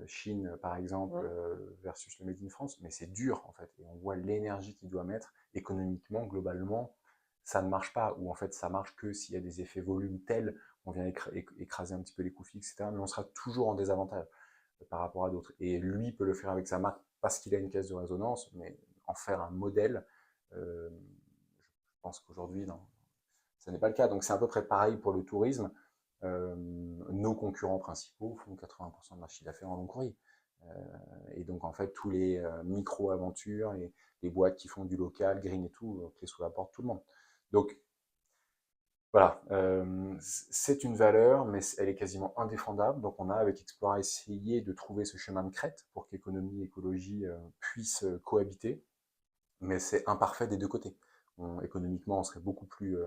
Chine, par exemple, Mmh. versus le Made in France, mais c'est dur, en fait. Et on voit l'énergie qu'il doit mettre économiquement, globalement, ça ne marche pas. Ou en fait, ça marche que s'il y a des effets volume tels qu'on vient écraser un petit peu les coûts fixes, etc. Mais on sera toujours en désavantage par rapport à d'autres. Et lui peut le faire avec sa marque parce qu'il a une caisse de résonance, mais en faire un modèle, je pense qu'aujourd'hui, non, ce n'est pas le cas. Donc c'est à peu près pareil pour le tourisme. Nos concurrents principaux font 80% de leur chiffre d'affaires en long courrier. Et donc en fait, tous les micro-aventures et les boîtes qui font du local, green et tout, clé sous la porte, tout le monde. Donc voilà, c'est une valeur, mais elle est quasiment indéfendable. Donc on a avec Explora essayé de trouver ce chemin de crête pour qu'économie et écologie puissent cohabiter, mais c'est imparfait des deux côtés. Économiquement, on serait beaucoup plus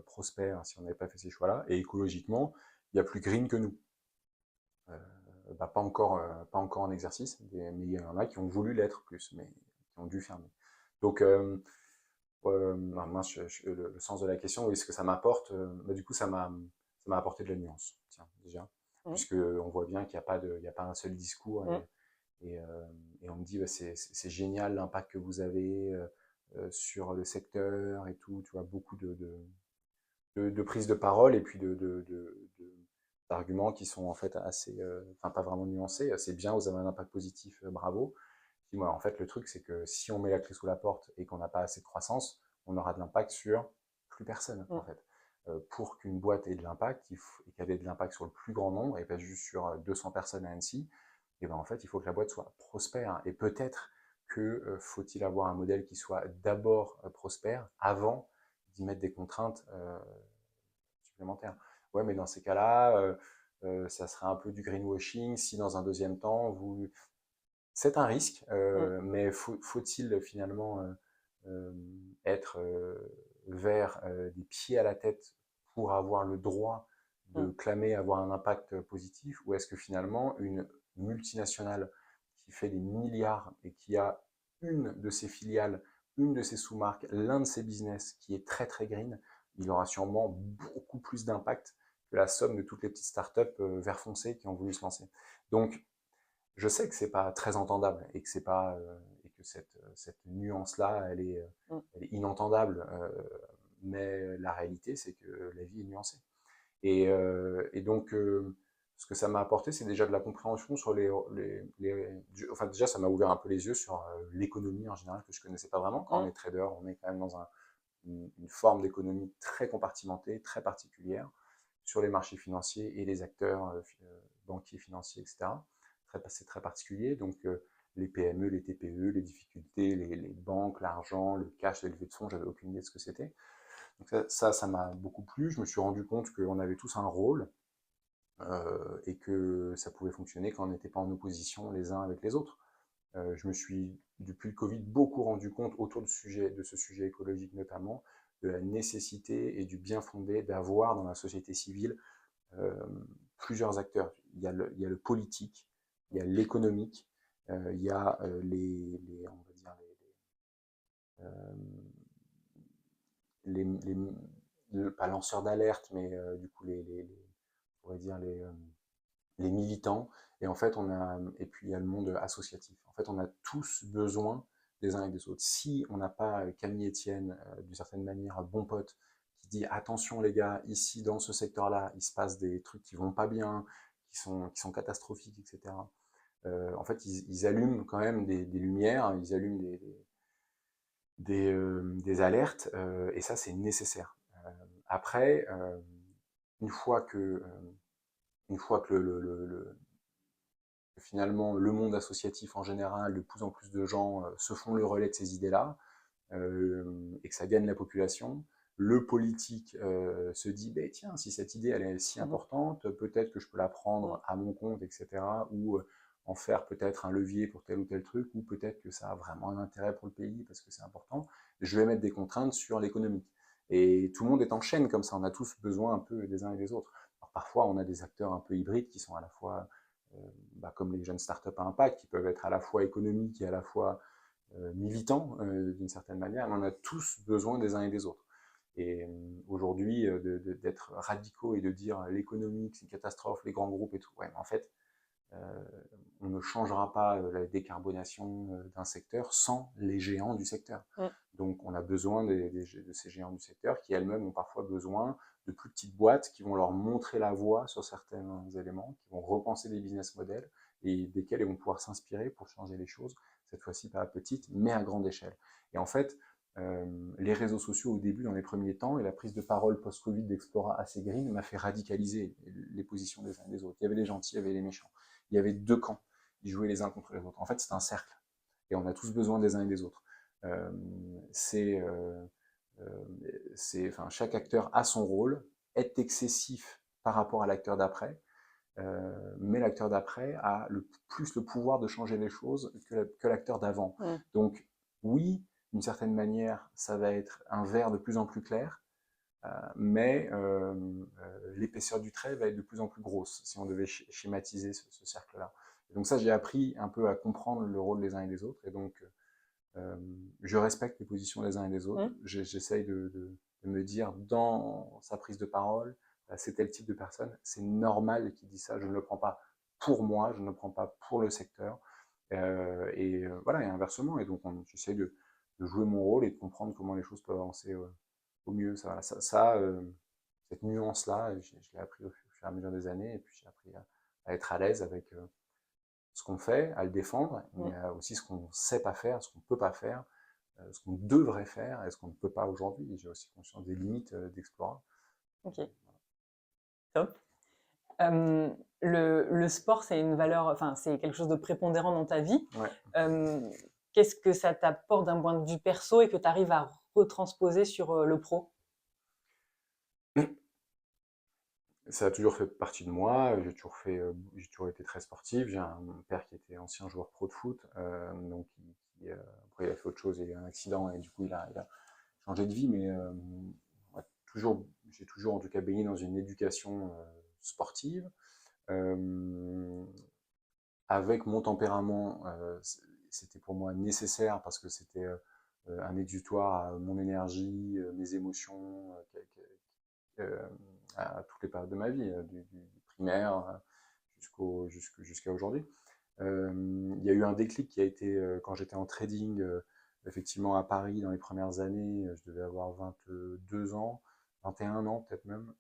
prospère si on n'avait pas fait ces choix-là, et écologiquement, il y a plus green que nous. Euh, bah, pas encore en exercice, mais il y en a qui ont voulu l'être plus, mais qui ont dû fermer. Donc, mince, le sens de la question, oui, ce que ça m'apporte, bah, du coup, ça m'a apporté de la nuance, tiens, déjà, Mmh. puisque on voit bien qu'il n'y a pas il y a pas un seul discours, Mmh. et on me dit, bah, c'est génial l'impact que vous avez sur le secteur et tout, tu vois, beaucoup de prises de parole et puis d'arguments qui sont en fait assez, enfin pas vraiment nuancés. C'est bien, vous avez un impact positif, bravo. Puis moi, en fait, le truc, c'est que si on met la clé sous la porte et qu'on n'a pas assez de croissance, on aura de l'impact sur plus personne, en fait. Pour qu'une boîte ait de l'impact, et qu'elle ait de l'impact sur le plus grand nombre, et pas juste sur 200 personnes à Annecy, et ben en fait, il faut que la boîte soit prospère. Et peut-être que faut-il avoir un modèle qui soit d'abord prospère avant d'y mettre des contraintes supplémentaires. Ouais, mais dans ces cas-là, ça serait un peu du greenwashing si dans un deuxième temps, c'est un risque, mais faut-il finalement être vers des pieds à la tête pour avoir le droit de clamer avoir un impact positif, ou est-ce que finalement une multinationale qui fait des milliards et qui a une de ses filiales, une de ses sous-marques, l'un de ses business qui est très très green, il aura sûrement beaucoup plus d'impact que la somme de toutes les petites startups vert foncé qui ont voulu se lancer. Donc, je sais que c'est pas très entendable et que c'est pas et que cette nuance-là, elle est inentendable. Mais la réalité, c'est que la vie est nuancée. Et donc, ce que ça m'a apporté, c'est déjà de la compréhension sur enfin, déjà, ça m'a ouvert un peu les yeux sur l'économie en général que je connaissais pas vraiment. Quand on est trader, on est quand même dans une forme d'économie très compartimentée, très particulière sur les marchés financiers et les acteurs banquiers, financiers, etc. C'est très particulier. Donc, les PME, les TPE, les difficultés, les banques, l'argent, le cash, les levées de fonds, j'avais aucune idée de ce que c'était. Donc ça m'a beaucoup plu. Je me suis rendu compte qu'on avait tous un rôle et que ça pouvait fonctionner quand on n'était pas en opposition les uns avec les autres. Je me suis, depuis le Covid, beaucoup rendu compte autour de ce sujet écologique notamment, de la nécessité et du bien fondé d'avoir dans la société civile euh, plusieurs acteurs. Il y a le politique, il y a l'économique, il y a on va dire pas lanceurs d'alerte, mais du coup on pourrait dire les militants. Et en fait, et puis il y a le monde associatif. En fait, on a tous besoin des uns et des autres. Si on n'a pas Camille Etienne, d'une certaine manière, un bon pote, qui dit attention les gars, ici dans ce secteur-là, il se passe des trucs qui vont pas bien, qui sont catastrophiques, etc. En fait, ils allument quand même des lumières, ils allument des alertes, et ça, c'est nécessaire. Après, une fois que, une fois que finalement le monde associatif en général, de plus en plus de gens se font le relais de ces idées-là, et que ça gagne la population, le politique se dit, bah, tiens, si cette idée elle est si importante, peut-être que je peux la prendre à mon compte, etc. Ou en faire peut-être un levier pour tel ou tel truc, ou peut-être que ça a vraiment un intérêt pour le pays parce que c'est important. Je vais mettre des contraintes sur l'économie. Et tout le monde est en chaîne comme ça, on a tous besoin un peu des uns et des autres. Alors, parfois, on a des acteurs un peu hybrides qui sont à la fois, comme les jeunes startups à impact, qui peuvent être à la fois économiques et à la fois militants d'une certaine manière, mais on a tous besoin des uns et des autres. Et aujourd'hui, d'être radicaux et de dire l'économie, c'est une catastrophe, les grands groupes et tout, ouais, mais en fait, on ne changera pas la décarbonation d'un secteur sans les géants du secteur. Donc on a besoin de ces géants du secteur qui elles-mêmes ont parfois besoin de plus petites boîtes qui vont leur montrer la voie sur certains éléments, qui vont repenser des business models et desquels ils vont pouvoir s'inspirer pour changer les choses, cette fois-ci pas à petite, mais à grande échelle. Et en fait, les réseaux sociaux au début, dans les premiers temps, et la prise de parole post-Covid d'Explora assez green m'a fait radicaliser les positions des uns et des autres. Il y avait les gentils, il y avait les méchants. Il y avait deux camps. Ils jouaient les uns contre les autres. En fait, c'est un cercle. Et on a tous besoin des uns et des autres. Euh, enfin, chaque acteur a son rôle, est excessif par rapport à l'acteur d'après, mais l'acteur d'après a plus le pouvoir de changer les choses que l'acteur d'avant. Donc, oui, d'une certaine manière, ça va être un verre de plus en plus clair, mais l'épaisseur du trait va être de plus en plus grosse, si on devait schématiser ce cercle-là. Donc ça, j'ai appris un peu à comprendre le rôle des uns et des autres, et donc je respecte les positions des uns et des autres. J'essaye de me dire dans sa prise de parole, c'est tel type de personne, c'est normal qu'il dise ça, je ne le prends pas pour moi, je ne le prends pas pour le secteur, voilà, et inversement, et donc j'essaie de jouer mon rôle et de comprendre comment les choses peuvent avancer au mieux. Cette nuance-là, je l'ai appris au fur et à mesure des années, et puis j'ai appris à être à l'aise avec ce qu'on fait, à le défendre, mais aussi ce qu'on ne sait pas faire, ce qu'on ne peut pas faire, ce qu'on devrait faire et ce qu'on ne peut pas aujourd'hui. J'ai aussi conscience des limites d'Explora. Ok, top. Le sport, c'est une valeur, enfin, c'est quelque chose de prépondérant dans ta vie. Ouais. Qu'est-ce que ça t'apporte d'un point de vue perso et que tu arrives à retransposer sur le pro? Ça a toujours fait partie de moi. J'ai toujours été très sportif. J'ai un mon père qui était ancien joueur pro de foot, donc après il a fait autre chose, il a eu un accident et du coup il a changé de vie, mais ouais, j'ai toujours en tout cas baigné dans une éducation sportive. Euh, Avec mon tempérament, c'était pour moi nécessaire parce que c'était un exutoire à mon énergie, mes émotions, euh, à toutes les périodes de ma vie, du primaire jusqu'à aujourd'hui. Il y a eu un déclic qui a été quand j'étais en trading, effectivement à Paris dans les premières années, je devais avoir 22 ans, 21 ans peut-être même,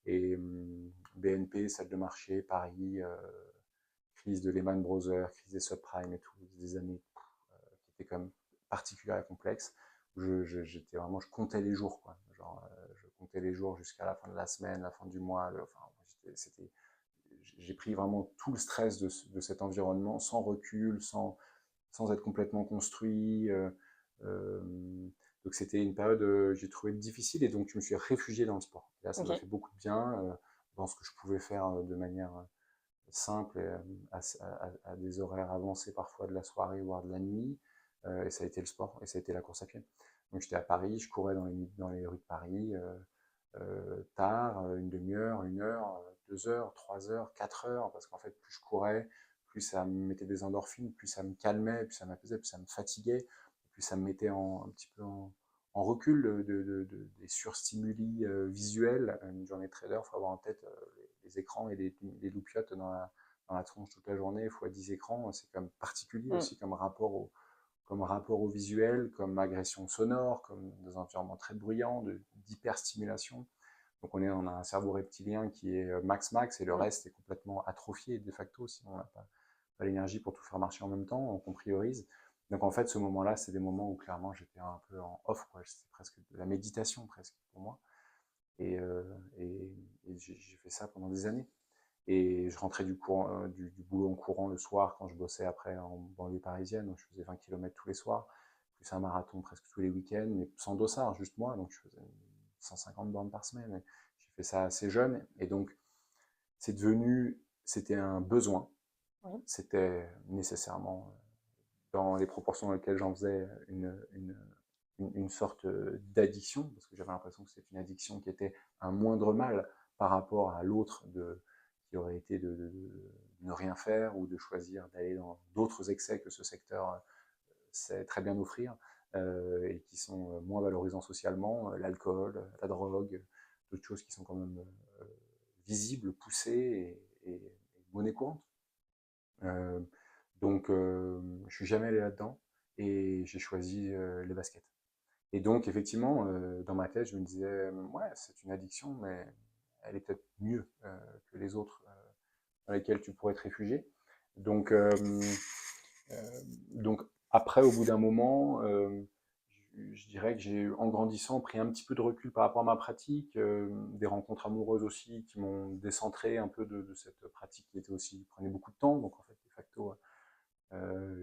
et BNP, salle de marché, Paris, crise de Lehman Brothers, crise des subprimes et tout, des années qui étaient quand même particulières et complexes. J'étais vraiment, je comptais les jours, quoi. Genre, je comptais les jours jusqu'à la fin de la semaine, la fin du mois. Enfin, j'ai pris vraiment tout le stress de cet environnement sans recul, sans être complètement construit. Euh, donc c'était une période que j'ai trouvé difficile et donc je me suis réfugié dans le sport. Et là, ça m'a Ok. fait beaucoup de bien dans ce que je pouvais faire de manière simple et à des horaires avancés parfois de la soirée voire de la nuit. Et ça a été le sport et ça a été la course à pied. Donc j'étais à Paris, je courais dans les rues de Paris tard, une demi-heure, 1 heure, 2 heures, 3 heures, 4 heures, parce qu'en fait plus je courais, plus ça me mettait des endorphines, plus ça me calmait, plus ça m'apaisait, plus ça me fatiguait, plus ça me mettait un petit peu en recul des surstimuli visuels. Une journée de trader, il faut avoir en tête les écrans et les loupiottes dans la tronche toute la journée, fois 10 écrans, c'est quand même particulier Mm. aussi comme rapport au visuel, comme agression sonore, comme des environnements très bruyants, d'hyperstimulation. Donc on a un cerveau reptilien qui est max et le Mm. reste est complètement atrophié de facto si on n'a pas l'énergie pour tout faire marcher en même temps, qu'on priorise. Donc en fait, ce moment-là, c'est des moments où clairement j'étais un peu en off, quoi. C'était presque de la méditation presque pour moi. Et, euh, et, et j'ai fait ça pendant des années. Et je rentrais du boulot en courant le soir quand je bossais après en banlieue parisienne, donc je faisais 20 km tous les soirs, plus un marathon presque tous les week-ends, mais sans dossard, juste moi, donc je faisais 150 bornes par semaine. J'ai fait ça assez jeune, et donc c'était un besoin, Oui. c'était nécessairement dans les proportions dans lesquelles j'en faisais une sorte d'addiction, parce que j'avais l'impression que c'était une addiction qui était un moindre mal par rapport à l'autre qui aurait été de ne rien faire ou de choisir d'aller dans d'autres excès que ce secteur sait très bien offrir et qui sont moins valorisants socialement, l'alcool, la drogue, d'autres choses qui sont quand même visibles, poussées et monnaie courante. Euh, donc, je suis jamais allé là-dedans et j'ai choisi les baskets. Et donc, effectivement, dans ma tête, je me disais, ouais, c'est une addiction, mais elle est peut-être mieux que les autres dans lesquelles tu pourrais te réfugier. Donc, donc après, au bout d'un moment, je dirais que j'ai, en grandissant, pris un petit peu de recul par rapport à ma pratique, des rencontres amoureuses aussi qui m'ont décentré un peu de cette pratique qui était aussi, prenait beaucoup de temps. Donc, en fait, de facto,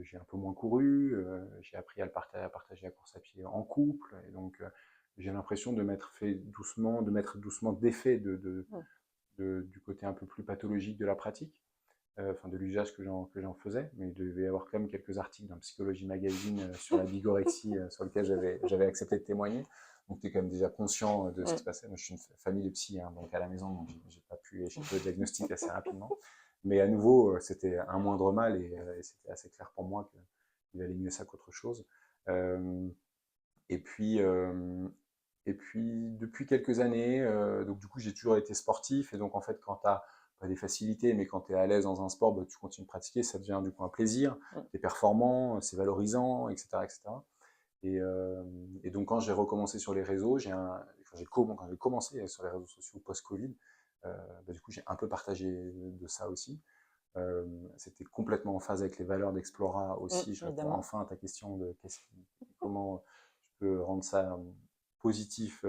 j'ai un peu moins couru, j'ai appris à partager la course à pied en couple, et donc j'ai l'impression de mettre doucement d'effet Mm. du côté un peu plus pathologique de la pratique, enfin de l'usage que j'en faisais, mais il devait y avoir quand même quelques articles dans Psychologie Magazine sur la bigorexie sur lequel j'avais accepté de témoigner. Donc tu es quand même déjà conscient de ce qui Mm. se passait. Moi, je suis une famille de psy, hein, donc à la maison, donc j'ai pas pu échapper au diagnostic assez rapidement. Mais à nouveau, c'était un moindre mal et c'était assez clair pour moi qu'il valait mieux ça qu'autre chose. Euh, et puis, euh, et puis, depuis quelques années, donc du coup, j'ai toujours été sportif. Et donc, en fait, quand tu as pas des facilités, mais quand tu es à l'aise dans un sport, bah, tu continues de pratiquer, ça devient du coup un plaisir. Mm. Tu es performant, c'est valorisant, etc. etc. Et donc, quand j'ai recommencé sur les réseaux, quand j'ai commencé sur les réseaux sociaux post-Covid, bah, du coup, j'ai un peu partagé de ça aussi. C'était complètement en phase avec les valeurs d'Explora Mm. aussi. Je réponds Évidemment. enfin à ta question de comment je peux rendre ça positif,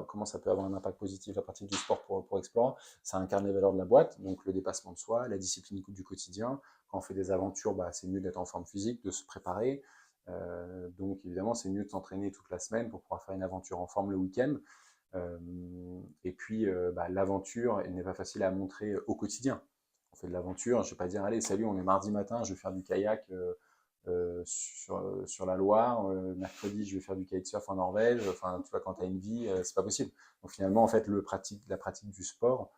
comment ça peut avoir un impact positif la pratique du sport pour Explora. Ça incarne les valeurs de la boîte, donc le dépassement de soi, la discipline du quotidien. Quand on fait des aventures, c'est mieux d'être en forme physique, de se préparer. Donc évidemment, c'est mieux de s'entraîner toute la semaine pour pouvoir faire une aventure en forme le week-end. Et puis, l'aventure, elle n'est pas facile à montrer au quotidien. On fait de l'aventure, je ne vais pas dire, allez, salut, on est mardi matin, je vais faire du kayak sur la Loire, mercredi, je vais faire du kitesurf en Norvège. Enfin, tu vois, quand tu as une vie, c'est pas possible. Donc finalement, en fait, la pratique du sport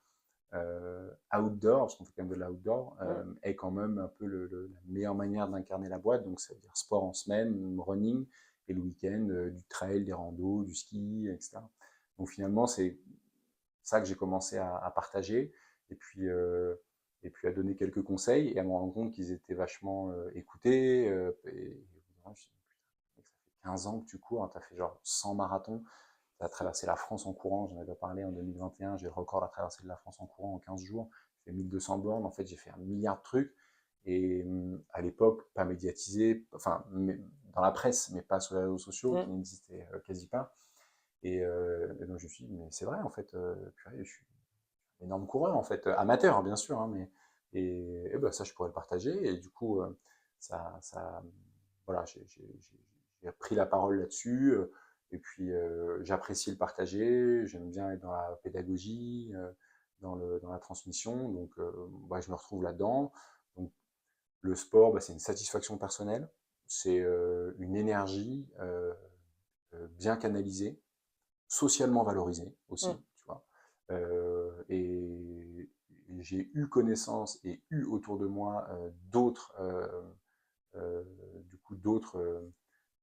outdoor, parce qu'on fait quand même de l'outdoor, est quand même un peu la meilleure manière d'incarner la boîte. Donc, ça veut dire sport en semaine, running, et le week-end, du trail, des randos, du ski, etc. Donc finalement, c'est ça que j'ai commencé à partager et puis à donner quelques conseils et à me rendre compte qu'ils étaient vachement écoutés. Et je dis, ça fait 15 ans que tu cours, hein, tu as fait genre 100 marathons, tu as traversé la France en courant, j'en avais parlé en 2021, j'ai le record de la traversée de la France en courant en 15 jours, j'ai fait 1200 bornes, en fait j'ai fait un milliard de trucs. Et à l'époque, pas médiatisé, enfin dans la presse, mais pas sur les réseaux sociaux, qui n'existaient quasi pas. Et donc je me suis dit, mais c'est vrai en fait, purée, je suis un énorme coureur en fait, amateur bien sûr, hein, mais ça je pourrais le partager. Et du coup, voilà, j'ai pris la parole là-dessus. Et puis j'apprécie le partager, j'aime bien être dans la pédagogie, dans la transmission, donc je me retrouve là-dedans. Donc le sport, c'est une satisfaction personnelle, c'est une énergie bien canalisée, socialement valorisé aussi, tu vois. Et j'ai eu connaissance et eu autour de moi d'autres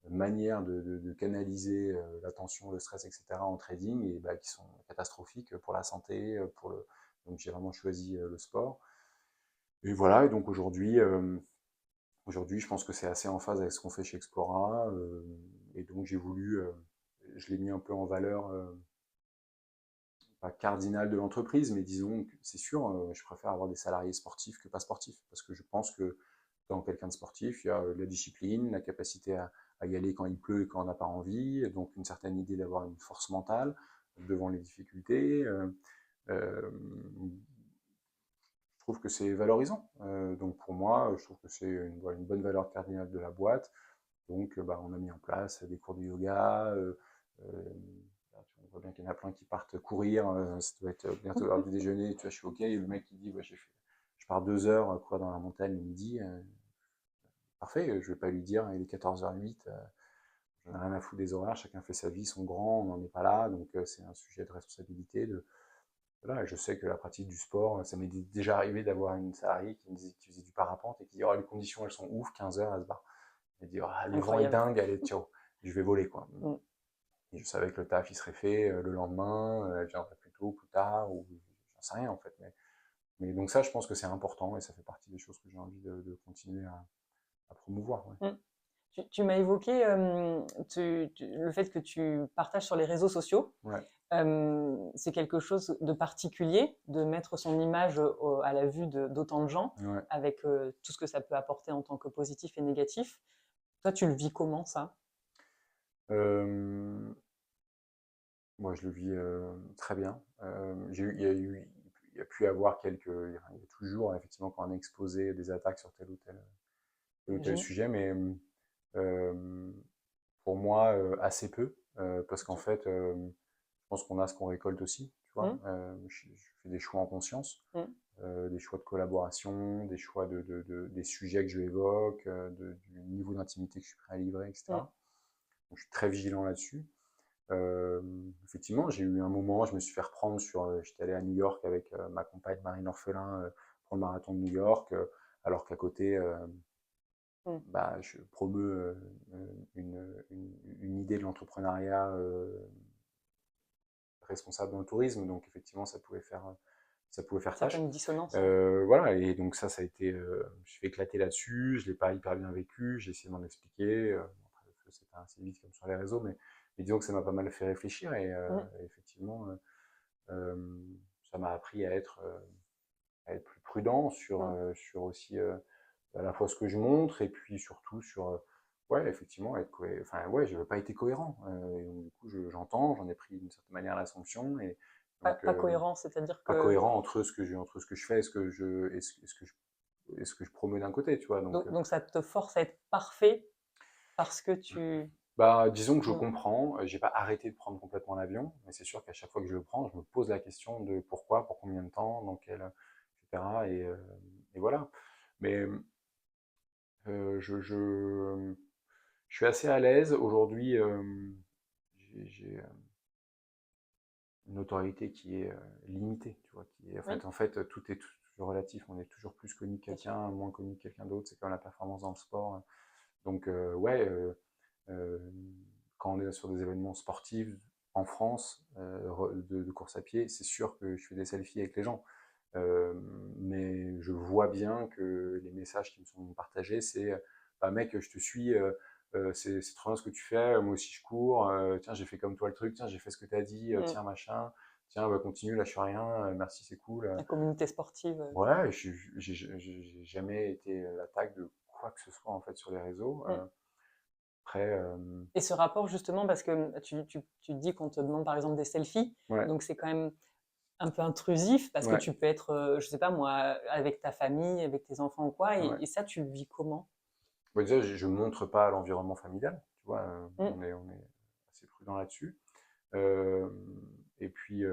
manières de canaliser l'attention, le stress, etc. en trading et qui sont catastrophiques pour la santé, donc j'ai vraiment choisi le sport. Et voilà, et donc aujourd'hui, je pense que c'est assez en phase avec ce qu'on fait chez Explora, et donc j'ai voulu, je l'ai mis un peu en valeur, pas cardinal de l'entreprise, mais disons que c'est sûr, je préfère avoir des salariés sportifs que pas sportifs, parce que je pense que dans quelqu'un de sportif, il y a la discipline, la capacité à y aller quand il pleut et quand on n'a pas envie, donc une certaine idée d'avoir une force mentale devant les difficultés. Euh, je trouve que c'est valorisant. Donc pour moi, je trouve que c'est une bonne valeur cardinale de la boîte. Donc on a mis en place des cours de yoga. On voit bien qu'il y en a plein qui partent courir. Ça doit être bientôt l'heure du déjeuner. Tu vois, je suis OK. Et le mec qui dit je pars 2 heures courir dans la montagne le midi. Parfait, je ne vais pas lui dire il est 14h08. J'en ai rien à foutre des horaires. Chacun fait sa vie, ils sont grands, on n'en est pas là. Donc c'est un sujet de responsabilité. Voilà, je sais que la pratique du sport, ça m'est déjà arrivé d'avoir une salariée qui me disait qu'il faisait du parapente et qui dit oh, les conditions elles sont ouf, 15 heures elle se barre. Elle dit oh, le vent est dingue, allez ciao, je vais voler quoi. Et je savais que le taf il serait fait le lendemain, elle viendrait plus tôt, plus tard, ou j'en sais rien en fait. Mais donc ça, je pense que c'est important et ça fait partie des choses que j'ai envie de continuer à promouvoir. Ouais. Tu m'as évoqué le fait que tu partages sur les réseaux sociaux. Ouais. C'est quelque chose de particulier de mettre son image à la vue d'autant de gens, Ouais. avec tout ce que ça peut apporter en tant que positif et négatif. Toi, tu le vis comment ça? Moi, je le vis très bien. Il y a pu y avoir il y a toujours effectivement quand on est exposé à des attaques sur tel ou tel sujet, mais pour moi assez peu, parce qu'en fait, je pense qu'on a ce qu'on récolte aussi. Tu vois, je fais des choix en conscience, des choix de collaboration, des choix des sujets que je évoque, du niveau d'intimité que je suis prêt à livrer, etc. Donc, je suis très vigilant là-dessus. Effectivement, j'ai eu un moment, je me suis fait reprendre j'étais allé à New York avec ma compagne Marine Orphelin pour le marathon de New York, alors qu'à côté, je promeus une idée de l'entrepreneuriat responsable dans le tourisme, donc effectivement, ça pouvait faire tâche. Certaines dissonances. Voilà, et donc ça a été, je suis éclaté là-dessus, je l'ai pas hyper bien vécu, j'ai essayé de m'en expliquer, c'était assez vite comme sur les réseaux, mais disons que ça m'a pas mal fait réfléchir et effectivement, ça m'a appris à être plus prudent sur aussi à la fois ce que je montre et puis surtout sur ouais, effectivement, enfin, ouais, je n'avais pas été cohérent. Et donc, du coup, j'entends, j'en ai pris d'une certaine manière la sanction. Et donc, Pas cohérent, c'est-à-dire pas que cohérent entre ce que je fais et ce que je promeux d'un côté, tu vois. Donc, donc ça te force à être parfait parce que tu bah, disons que je mmh, comprends. J'ai pas arrêté de prendre complètement l'avion, mais c'est sûr qu'à chaque fois que je le prends, je me pose la question de pourquoi, pour combien de temps, dans quel, etc. Et voilà. Mais je suis assez à l'aise aujourd'hui. J'ai une notoriété qui est limitée, tu vois. oui, En fait, tout est toujours relatif. On est toujours plus connu que bien sûr. quelqu'un, moins connu que quelqu'un d'autre. C'est comme la performance dans le sport. Donc, ouais, euh, quand on est sur des événements sportifs en France de course à pied, c'est sûr que je fais des selfies avec les gens. Euh, mais je vois bien que les messages qui me sont partagés, c'est bah, mec, je te suis, c'est trop bien ce que tu fais, moi aussi je cours, tiens, j'ai fait comme toi le truc, tiens, j'ai fait ce que tu as dit, Mmh. tiens, machin, tiens, bah, continue, lâche rien, merci, c'est cool. La communauté sportive, Ouais, j'ai jamais été l'attaque de quoi que ce soit en fait sur les réseaux. mmh. Après, Et ce rapport justement parce que, tu dis qu'on te demande par exemple des selfies, ouais, donc c'est quand même un peu intrusif parce que ouais, tu peux être, je sais pas moi, avec ta famille, avec tes enfants ou quoi ouais. et ça tu le vis comment? Bon, déjà, je montre pas l'environnement familial, tu vois, Mmh, on est assez prudent là-dessus. Euh, et puis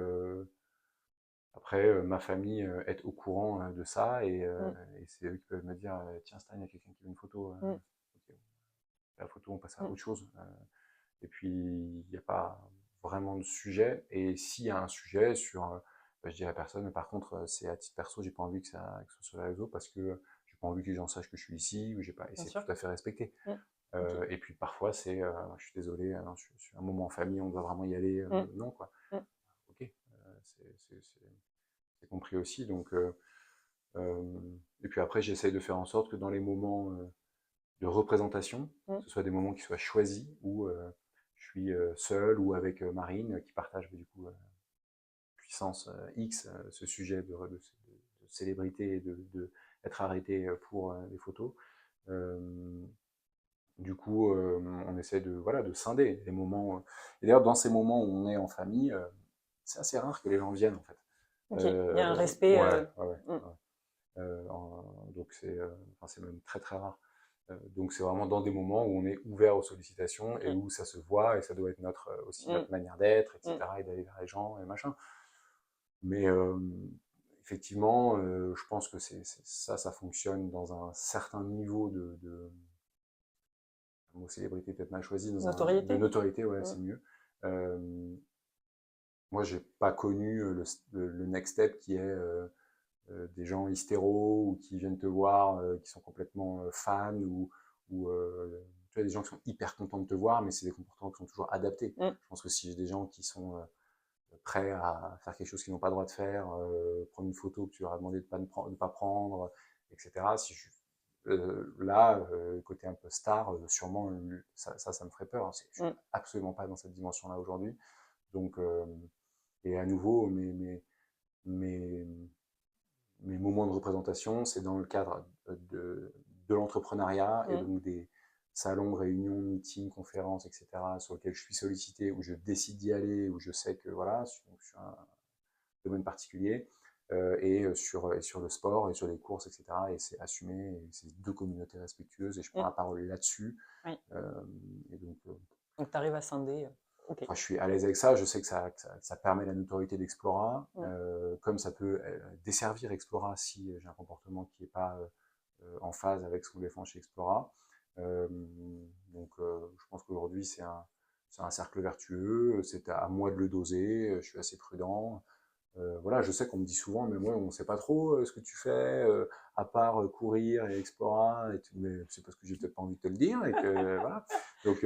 après, ma famille est au courant de ça mmh, et c'est eux qui peuvent me dire tiens, Stan, il y a quelqu'un qui veut une photo. mmh, Ok, la photo, on passe à mmh. autre chose. Et puis, il n'y a pas vraiment de sujet. Et s'il y a un sujet bah, je dis à la personne, mais par contre, c'est à titre perso, j'ai pas envie que ce soit sur les réseaux parce que j'ai pas envie que les gens sachent que je suis ici ou j'ai pas. Et Bien c'est sûr. tout à fait respecté. Mmh. OK. Et puis parfois, je suis désolé, hein, je suis un moment en famille, on doit vraiment y aller. Mmh, Non, quoi. mmh. Ok, c'est compris aussi. Donc, et puis après, j'essaye de faire en sorte que dans les moments de représentation, Mmh. ce soit des moments qui soient choisis où je suis seul ou avec Marine qui partage du coup puissance X ce sujet de célébrité et être arrêté pour des photos. Euh, du coup, on essaie de, voilà, de scinder les moments. Et d'ailleurs, dans ces moments où on est en famille, c'est assez rare que les gens viennent en fait. OK. Il y a un respect, Ouais, ouais, ouais, mmh, ouais. Donc enfin, c'est même très très rare. Donc c'est vraiment dans des moments où on est ouvert aux sollicitations et OK. où ça se voit et ça doit être aussi Mmh, notre manière d'être, mmh. etc. Et d'aller vers les gens et machin. Mais effectivement, je pense que ça fonctionne dans un certain niveau le mot célébrité peut-être mal choisi, de Notoriété? notoriété, ouais, Mmh. c'est mieux. Euh, Moi, j'ai pas connu le next step qui est des gens hystéros ou qui viennent te voir, qui sont complètement fans ou tu vois, des gens qui sont hyper contents de te voir, mais c'est des comportements qui sont toujours adaptés. Mmh. Je pense que si j'ai des gens qui sont prêts à faire quelque chose qu'ils n'ont pas le droit de faire, prendre une photo que tu leur as demandé de pas prendre, etc. Si je, là, côté un peu star, sûrement, ça me ferait peur. Hein. Je suis Mmh. absolument pas dans cette dimension-là aujourd'hui. Donc, et à nouveau, mes, mes moments de représentation, c'est dans le cadre de l'entrepreneuriat et Mmh. donc des salons, réunions, meetings, conférences, etc., sur lesquels je suis sollicité, où je décide d'y aller, où je sais que voilà, sur un domaine particulier, et sur le sport et sur les courses, etc. Et c'est assumé, et c'est deux communautés respectueuses, et je prends Mmh. la parole là-dessus. Oui. Euh, et donc, Donc tu arrives à scinder, OK. enfin, je suis à l'aise avec ça, je sais que ça permet la notoriété d'Explora, Mmh. comme ça peut desservir Explora si j'ai un comportement qui n'est pas en phase avec ce qu'on défend chez Explora. Euh, donc je pense qu'aujourd'hui c'est un cercle vertueux, c'est à moi de le doser, je suis assez prudent. Voilà, je sais qu'on me dit souvent, mais moi on ne sait pas trop ce que tu fais, à part courir et Explora, mais c'est parce que j'ai peut-être pas envie de te le dire, et que voilà. Donc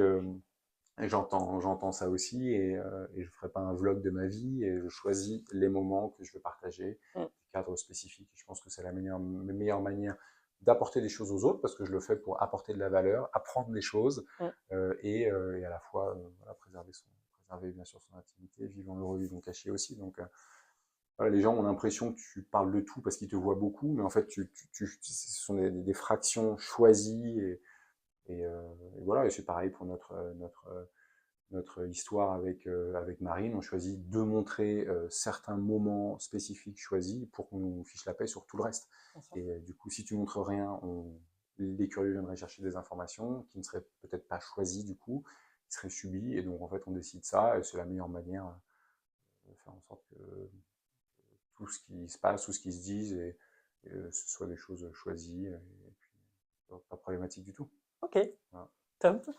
j'entends ça aussi et je ne ferai pas un vlog de ma vie et je choisis les moments que je veux partager, Mmh. des cadres spécifiques. Je pense que c'est la meilleure manière d'apporter des choses aux autres parce que je le fais pour apporter de la valeur, apprendre des choses Mmh. et à la fois voilà, préserver bien sûr son intimité, vivant heureux, vivant caché aussi. Donc voilà, les gens ont l'impression que tu parles de tout parce qu'ils te voient beaucoup, mais en fait ce sont des fractions choisies Et voilà, et c'est pareil pour notre histoire avec Marine. On choisit de montrer certains moments spécifiques choisis pour qu'on nous fiche la paix sur tout le reste. Et du coup, si tu montres rien, les curieux viendraient chercher des informations qui ne seraient peut-être pas choisies du coup, qui seraient subies. Et donc, en fait, on décide ça, et c'est la meilleure manière de faire en sorte que tout ce qui se passe, tout ce qui se dise, ce soit des choses choisies, et puis pas problématique du tout. Ok, Voilà. top.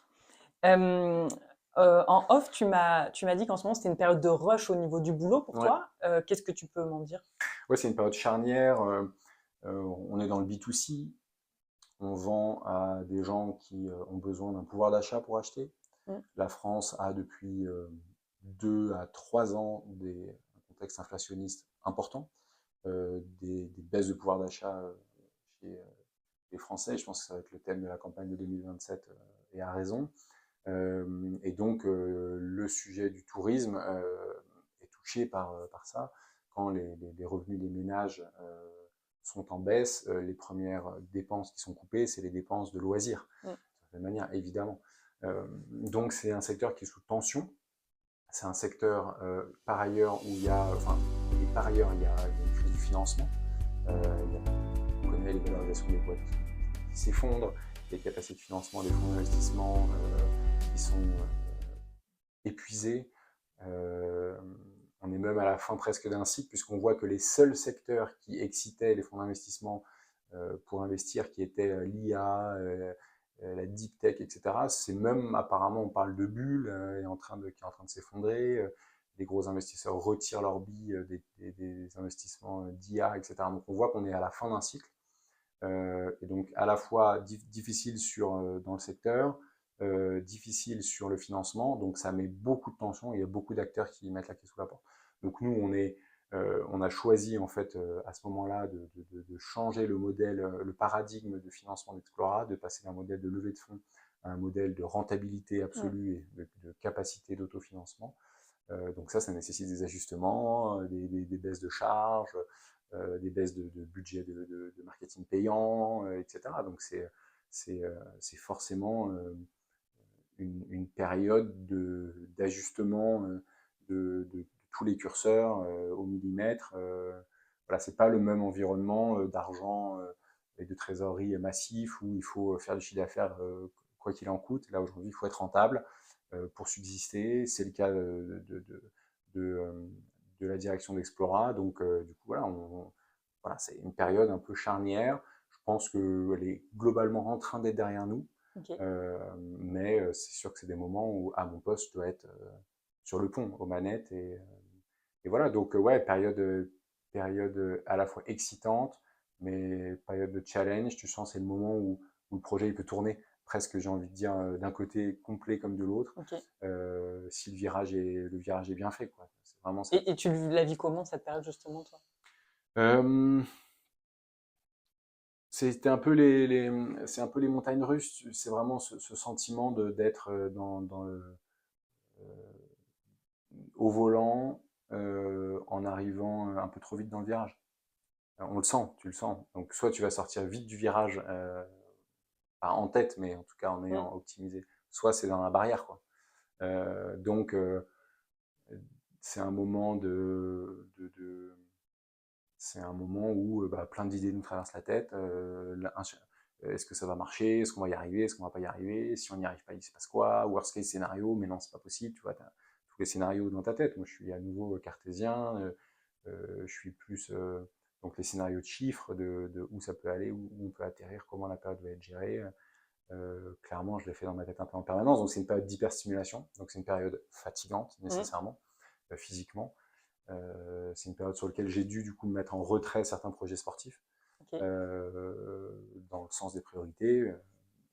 Euh, en off, tu m'as dit qu'en ce moment, c'était une période de rush au niveau du boulot pour Ouais. toi. Qu'est-ce que tu peux m'en dire? Ouais, c'est une période charnière. On est dans le B2C. On vend à des gens qui ont besoin d'un pouvoir d'achat pour acheter. Mm. La France a depuis 2 à 3 ans un contexte inflationniste important, des baisses de pouvoir d'achat chez les Français. Je pense que ça va être le thème de la campagne de 2027 et à raison. Et donc, le sujet du tourisme est touché par ça. Quand les revenus des ménages sont en baisse, les premières dépenses qui sont coupées, c'est les dépenses de loisirs, Mm. de certaine manière, évidemment. Donc, c'est un secteur qui est sous tension. C'est un secteur, par ailleurs, où il y a, enfin, et par ailleurs, il y a une crise du financement. On connaît les valorisations des boîtes qui s'effondrent, les capacités de financement des fonds d'investissement qui sont épuisés. Euh, on est même à la fin presque d'un cycle, puisqu'on voit que les seuls secteurs qui excitaient les fonds d'investissement pour investir, qui étaient l'IA, la deep tech, etc., c'est même apparemment, on parle de bulles qui est en train de s'effondrer. Les gros investisseurs retirent leurs billes des investissements d'IA, etc. Donc on voit qu'on est à la fin d'un cycle. Et donc à la fois difficile dans le secteur, difficile sur le financement, donc ça met beaucoup de tension, il y a beaucoup d'acteurs qui mettent la clé sous la porte. Donc nous, on a choisi en fait à ce moment-là de changer le modèle, le paradigme de financement d'Explora, de passer d'un modèle de levée de fonds à un modèle de rentabilité Mm. absolue et de capacité d'autofinancement. Donc ça nécessite des ajustements, des baisses de charges, des baisses de budget de marketing payant, etc. Donc c'est forcément une période d'ajustement de tous les curseurs au millimètre. Voilà, c'est pas le même environnement d'argent et de trésorerie massif où il faut faire du chiffre d'affaires quoi qu'il en coûte. Là aujourd'hui, il faut être rentable pour subsister. C'est le cas de, de la direction d'Explora. Donc du coup, voilà, c'est une période un peu charnière. Je pense qu'elle est globalement en train d'être derrière nous. Ok. Mais c'est sûr que c'est des moments où mon poste, je dois être sur le pont, aux manettes. Et voilà, donc ouais, période à la fois excitante, mais période de challenge. Tu sens c'est le moment où le projet il peut tourner presque, j'ai envie de dire, d'un côté complet comme de l'autre, Ok. si le virage est bien fait, quoi. C'est vraiment ça. Et tu la vis comment cette période justement, toi? Euh, C'était un peu c'est un peu les montagnes russes. C'est vraiment ce sentiment d'être au volant en arrivant un peu trop vite dans le virage. On le sent, tu le sens. Donc soit tu vas sortir vite du virage, pas en tête, mais en tout cas en Mm. ayant optimisé, soit c'est dans la barrière, quoi. Donc c'est un moment c'est un moment où plein d'idées nous traversent la tête. Est-ce que ça va marcher? Est-ce qu'on va y arriver? Est-ce qu'on va pas y arriver? Si on n'y arrive pas, il se passe quoi? Worst case scénario, mais non, c'est pas possible. Tu vois, as tous les scénarios dans ta tête. Moi, je suis à nouveau cartésien. Je suis plus donc les scénarios de chiffres, de où ça peut aller, où on peut atterrir, comment la période va être gérée. Clairement, je l'ai fait dans ma tête un peu en permanence. Donc, c'est une période d'hyperstimulation. Donc, c'est une période fatigante, Mm. nécessairement, physiquement. C'est une période sur laquelle j'ai dû du coup mettre en retrait certains projets sportifs Ok. dans le sens des priorités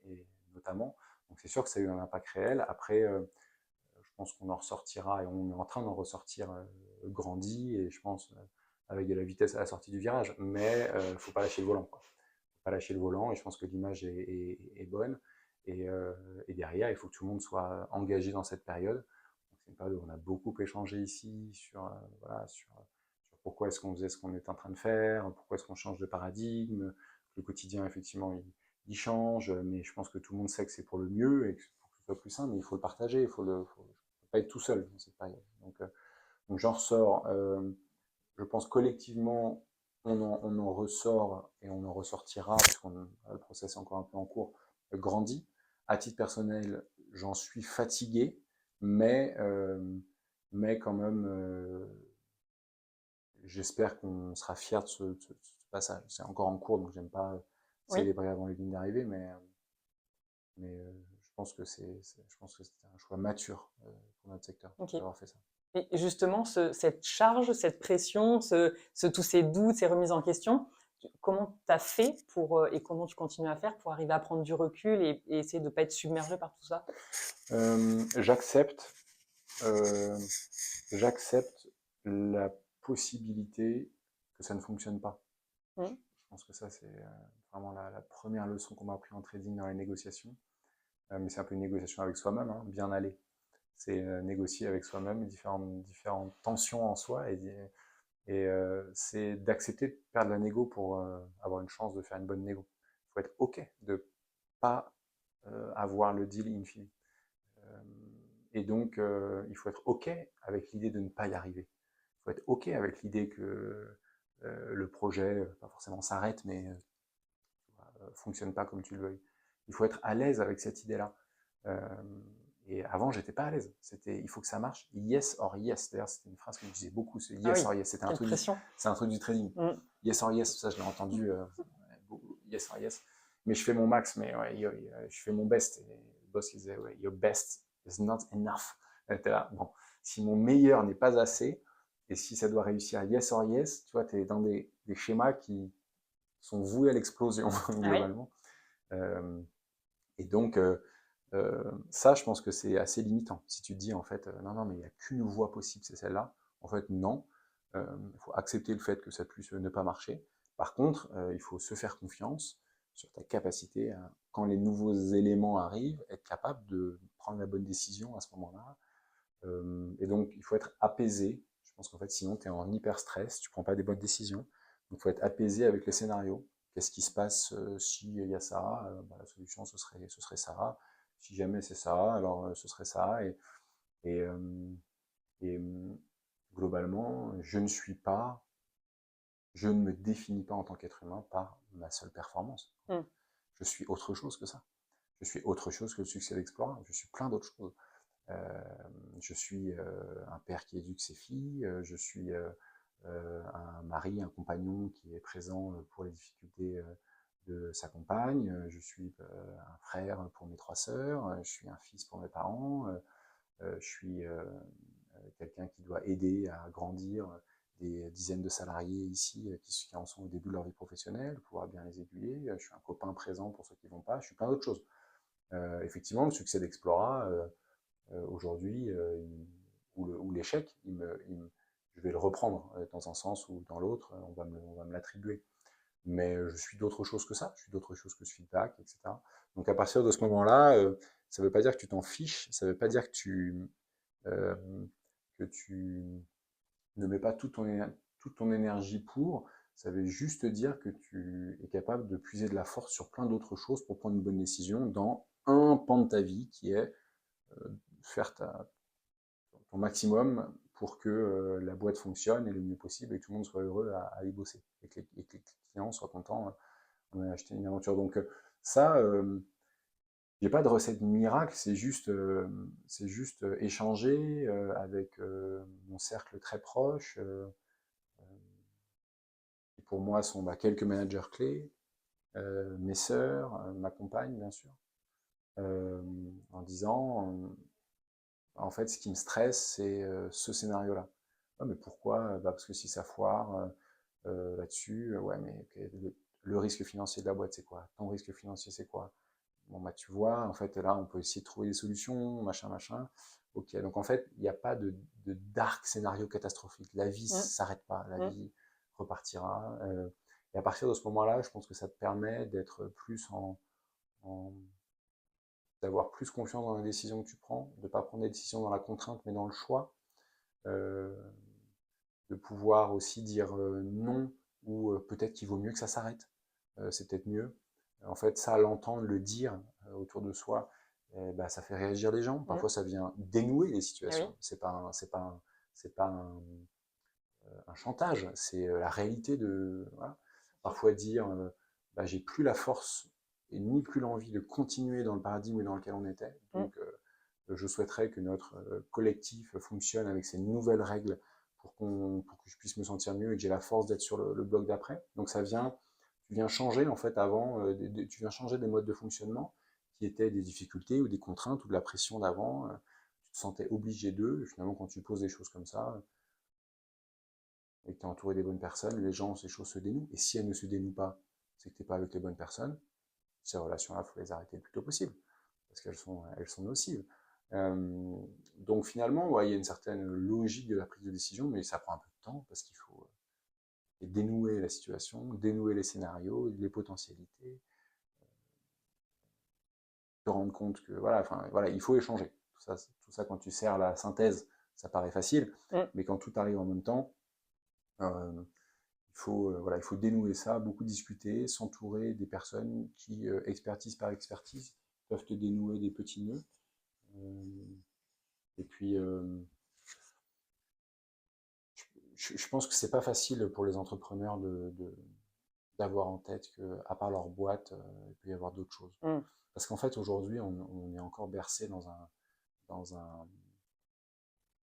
et notamment. Donc c'est sûr que ça a eu un impact réel. Après, je pense qu'on en ressortira et on est en train d'en ressortir grandi et je pense avec de la vitesse à la sortie du virage. Mais il ne faut pas lâcher le volant, quoi. Faut pas lâcher le volant et je pense que l'image est bonne. Et derrière, il faut que tout le monde soit engagé dans cette période. C'est une période où on a beaucoup échangé ici voilà, sur pourquoi est-ce qu'on faisait ce qu'on est en train de faire, pourquoi est-ce qu'on change de paradigme. Le quotidien, effectivement, il change, mais je pense que tout le monde sait que c'est pour le mieux et que pour que ce soit plus simple, mais il faut le partager, faut pas être tout seul dans cette période. Donc j'en ressors, je pense collectivement, on en ressort et on en ressortira, puisqu'on le process est encore un peu en cours, grandi. À titre personnel, j'en suis fatigué, mais, quand même, j'espère qu'on sera fiers de ce passage. C'est encore en cours, donc j'aime pas Oui. célébrer avant les lignes d'arrivée, je pense que je pense que c'était un choix mature pour notre secteur Ok. d'avoir fait ça. Et justement, cette charge, cette pression, tous ces doutes, ces remises en question, comment tu as fait et comment tu continues à faire pour arriver à prendre du recul et essayer de ne pas être submergé par tout ça? J'accepte j'accepte la possibilité que ça ne fonctionne pas. Mmh. Je pense que ça, c'est vraiment la première leçon qu'on m'a appris en trading dans les négociations. Mais c'est un peu une négociation avec soi-même, hein, bien aller. C'est négocier avec soi-même différentes tensions en soi c'est d'accepter de perdre la négo pour avoir une chance de faire une bonne négo. Il faut être OK de pas avoir le deal in fine. Et donc, il faut être OK avec l'idée de ne pas y arriver. Il faut être OK avec l'idée que le projet, pas forcément s'arrête, mais fonctionne pas comme tu le veux. Il faut être à l'aise avec cette idée-là. Euh, et avant, j'étais pas à l'aise. C'était, il faut que ça marche. Yes or yes. D'ailleurs, c'était une phrase que je disais beaucoup. C'est Ah yes oui, or yes. quelle pression. C'est un truc du trading. Mmh. Yes or yes. Ça, je l'ai entendu. Yes or yes. Mais je fais mon max. Mais ouais, je fais mon best. Et le boss il disait, ouais, your best is not enough. Là, bon, si mon meilleur n'est pas assez, et si ça doit réussir yes or yes, tu vois, tu es dans des schémas qui sont voués à l'explosion Ah oui. globalement. Euh, et donc, ça, je pense que c'est assez limitant. Si tu te dis, en fait, non, non, mais il n'y a qu'une voie possible, c'est celle-là. En fait, non. Il faut accepter le fait que ça puisse ne pas marcher. Par contre, il faut se faire confiance sur ta capacité à, quand les nouveaux éléments arrivent, être capable de prendre la bonne décision à ce moment-là. Et donc, il faut être apaisé. Je pense qu'en fait, sinon, tu es en hyper stress, tu ne prends pas des bonnes décisions. Donc, il faut être apaisé avec les scénarios. Qu'est-ce qui se passe s'il y a ça La solution, ce serait ça. Si jamais c'est ça, alors ce serait ça. Et, euh, et globalement, je ne me définis pas en tant qu'être humain par ma seule performance. Mmh. Je suis autre chose que ça. Je suis autre chose que le succès d'Explora. Je suis plein d'autres choses. Je suis un père qui éduque ses filles, je suis un mari, un compagnon qui est présent pour les difficultés de sa compagne, je suis un frère pour mes 3 sœurs, je suis un fils pour mes parents, je suis quelqu'un qui doit aider à grandir des dizaines de salariés ici qui en sont au début de leur vie professionnelle, pouvoir bien les aiguiller, je suis un copain présent pour ceux qui ne vont pas, je suis plein d'autres choses. Effectivement, le succès d'Explora, aujourd'hui, ou l'échec, je vais le reprendre dans un sens ou dans l'autre, on va me l'attribuer. Mais je suis d'autre chose que ça, je suis d'autre chose que ce feedback, etc. Donc à partir de ce moment-là, ça ne veut pas dire que tu t'en fiches, ça ne veut pas dire euh, que tu ne mets pas toute ton énergie pour, ça veut juste dire que tu es capable de puiser de la force sur plein d'autres choses pour prendre une bonne décision dans un pan de ta vie qui est faire ton maximum pour que la boîte fonctionne et le mieux possible et que tout le monde soit heureux à y bosser et que les clients soient contents on a acheté une aventure. Donc ça, il n'y a pas de recette miracle, c'est juste échanger avec mon cercle très proche, qui pour moi sont quelques managers clés, mes sœurs, ma compagne bien sûr, en disant en fait, ce qui me stresse, c'est ce scénario-là. Ah, mais pourquoi parce que si ça foire là-dessus, ouais, mais okay, le risque financier de la boîte, c'est quoi? Ton risque financier, c'est quoi? Bon, bah, tu vois, en fait, là, on peut essayer de trouver des solutions, machin, machin. Ok, donc en fait, il n'y a pas de dark scénario catastrophique. La vie ne Mmh. s'arrête pas, la Mmh. vie repartira. Et à partir de ce moment-là, je pense que ça te permet d'être plus en d'avoir plus confiance dans les décisions que tu prends, de ne pas prendre des décisions dans la contrainte, mais dans le choix, euh, de pouvoir aussi dire non, ou peut-être qu'il vaut mieux que ça s'arrête, c'est peut-être mieux. En fait, ça, l'entendre le dire autour de soi, ça fait réagir les gens. Parfois, ça vient dénouer les Ah oui. situations. C'est pas un chantage, c'est la réalité de. Voilà. Parfois dire, j'ai plus la force et ni plus l'envie de continuer dans le paradigme dans lequel on était. Donc, je souhaiterais que notre collectif fonctionne avec ces nouvelles règles pour que je puisse me sentir mieux et que j'ai la force d'être sur le bloc d'après. Donc tu viens changer en fait avant, tu viens changer des modes de fonctionnement qui étaient des difficultés ou des contraintes ou de la pression d'avant. Tu te sentais obligé d'eux. Finalement, quand tu poses des choses comme ça et que tu es entouré des bonnes personnes, les gens, ces choses se dénouent. Et si elles ne se dénouent pas, c'est que tu n'es pas avec les bonnes personnes. Ces relations-là, il faut les arrêter le plus tôt possible parce elles sont nocives. Donc finalement, ouais, il y a une certaine logique de la prise de décision, mais ça prend un peu de temps parce qu'il faut dénouer la situation, dénouer les scénarios, les potentialités, te rendre compte que voilà, il faut échanger. Tout ça, quand tu sers la synthèse, ça paraît facile, mais quand tout arrive en même temps, il faut dénouer ça, beaucoup discuter, s'entourer des personnes qui, expertise par expertise, peuvent te dénouer des petits nœuds. Et puis, je pense que c'est pas facile pour les entrepreneurs d'avoir en tête qu'à part leur boîte, il peut y avoir d'autres choses. Parce qu'en fait, aujourd'hui, on est encore bercé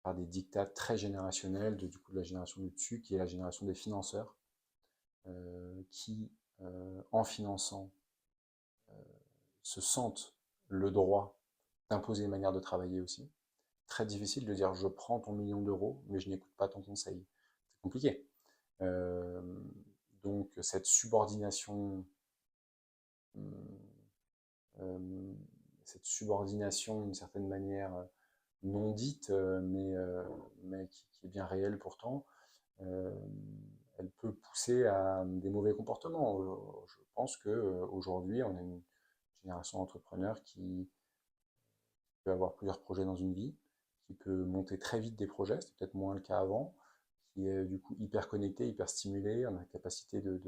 par des dictats très générationnels, du coup de la génération du dessus, qui est la génération des financeurs, qui, en finançant, se sentent le droit d'imposer une manière de travailler aussi. Très difficile de dire je prends ton million d'euros, mais je n'écoute pas ton conseil. C'est compliqué. Donc cette subordination, d'une certaine manière non dite, mais qui est bien réelle pourtant, elle peut pousser à des mauvais comportements. Je pense qu'aujourd'hui, on a une génération d'entrepreneurs qui peut avoir plusieurs projets dans une vie, qui peut monter très vite des projets, c'était peut-être moins le cas avant, qui est du coup hyper connecté, hyper stimulé, on a la capacité de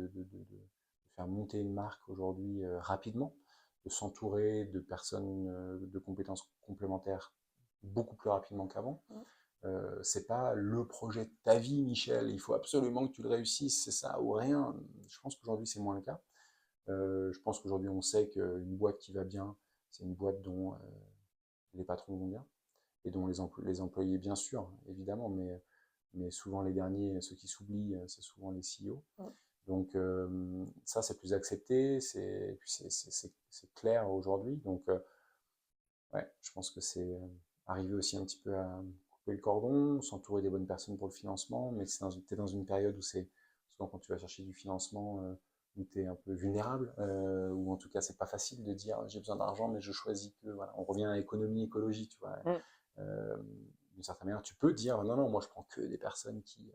faire monter une marque aujourd'hui rapidement, de s'entourer de personnes de compétences complémentaires beaucoup plus rapidement qu'avant. C'est pas le projet de ta vie, Michel, il faut absolument que tu le réussisses, c'est ça ou rien. Je pense qu'aujourd'hui c'est moins le cas. Je pense qu'aujourd'hui on sait qu'une boîte qui va bien, c'est une boîte dont les patrons vont bien et dont les employés bien sûr, évidemment, mais souvent les derniers, ceux qui s'oublient, c'est souvent les CEO. Donc ça c'est plus accepté, c'est clair aujourd'hui. Donc ouais, je pense que c'est arriver aussi un petit peu à couper le cordon, s'entourer des bonnes personnes pour le financement, mais tu es dans une période où c'est souvent quand tu vas chercher du financement, où tu es un peu vulnérable, ou en tout cas c'est pas facile de dire j'ai besoin d'argent mais je choisis que, voilà, on revient à économie, écologie, tu vois. D'une certaine manière, tu peux dire non, non, moi je prends que des personnes qui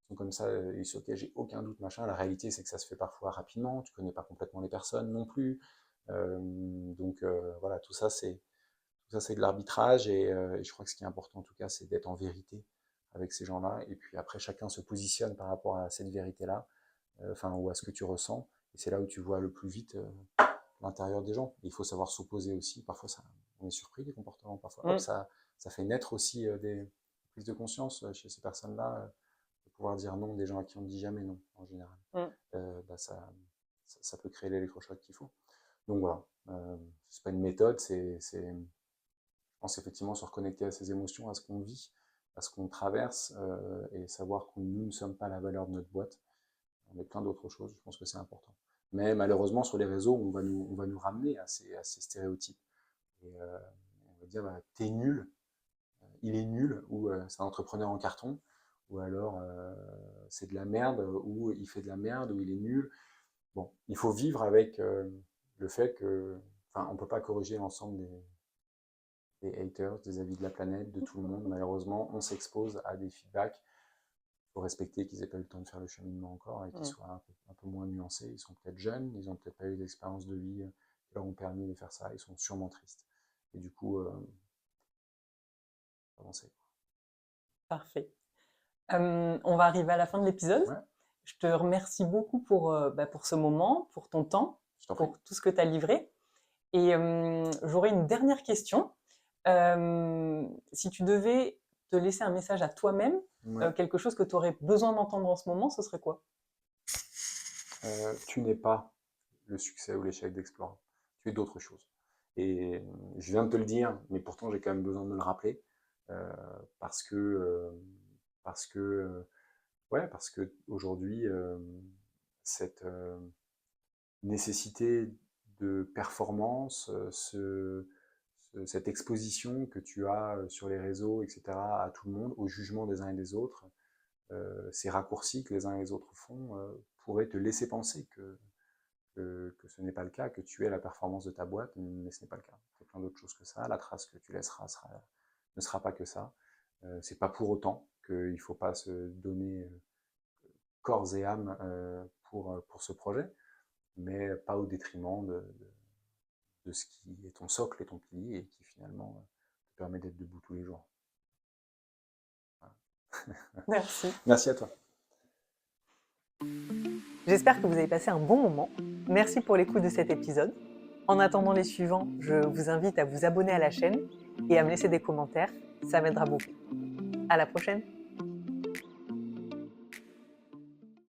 sont comme ça et sur lesquelles j'ai aucun doute, machin. La réalité c'est que ça se fait parfois rapidement, tu connais pas complètement les personnes non plus. Donc voilà, tout ça c'est de l'arbitrage et je crois que ce qui est important en tout cas, c'est d'être en vérité avec ces gens-là. Et puis après, chacun se positionne par rapport à cette vérité-là, ou à ce que tu ressens. Et c'est là où tu vois le plus vite l'intérieur des gens. Et il faut savoir s'opposer aussi. Parfois, on est surpris des comportements. Parfois, ça fait naître aussi des prises de conscience chez ces personnes-là, de pouvoir dire non des gens à qui on ne dit jamais non, en général. Ça peut créer l'électrochoc qu'il faut. Donc voilà, c'est pas une méthode, je pense effectivement se reconnecter à ses émotions, à ce qu'on vit, à ce qu'on traverse, et savoir que nous ne sommes pas la valeur de notre boîte. On est plein d'autres choses, je pense que c'est important. Mais malheureusement, sur les réseaux, on va nous ramener à ces stéréotypes. Et on va dire, t'es nul, il est nul, ou c'est un entrepreneur en carton, ou alors c'est de la merde, ou il fait de la merde, ou il est nul. Bon, il faut vivre avec le fait que, on ne peut pas corriger l'ensemble des haters, des avis de la planète, de tout le monde. Malheureusement, on s'expose à des feedbacks. Il faut respecter qu'ils n'aient pas eu le temps de faire le cheminement encore et qu'ils soient un peu moins nuancés. Ils sont peut-être jeunes, ils n'ont peut-être pas eu d'expérience de vie qui leur ont permis de faire ça. Ils sont sûrement tristes. Et du coup, avancer. Parfait. On va arriver à la fin de l'épisode. Ouais. Je te remercie beaucoup pour ce moment, pour ton temps. Je t'en prie. pour tout ce que tu as livré. Et j'aurais une dernière question. Si tu devais te laisser un message à toi-même, Ouais. quelque chose que tu aurais besoin d'entendre en ce moment, ce serait quoi? Tu n'es pas le succès ou l'échec d'Explora. Tu es d'autres choses. Et je viens de te le dire, mais pourtant j'ai quand même besoin de me le rappeler, euh, parce que, parce que, ouais, parce que aujourd'hui, cette nécessité de performance, cette exposition que tu as sur les réseaux, etc., à tout le monde, au jugement des uns et des autres, ces raccourcis que les uns et les autres font, pourraient te laisser penser que ce n'est pas le cas, que tu es la performance de ta boîte, mais ce n'est pas le cas. Il y a plein d'autres choses que ça. La trace que tu laisseras ne sera pas que ça. C'est pas pour autant qu'il ne faut pas se donner corps et âme pour ce projet, mais pas au détriment de ce qui est ton socle et ton pilier et qui finalement te permet d'être debout tous les jours. Voilà. Merci. Merci à toi. J'espère que vous avez passé un bon moment. Merci pour l'écoute de cet épisode. En attendant les suivants, je vous invite à vous abonner à la chaîne et à me laisser des commentaires. Ça m'aidera beaucoup. À la prochaine!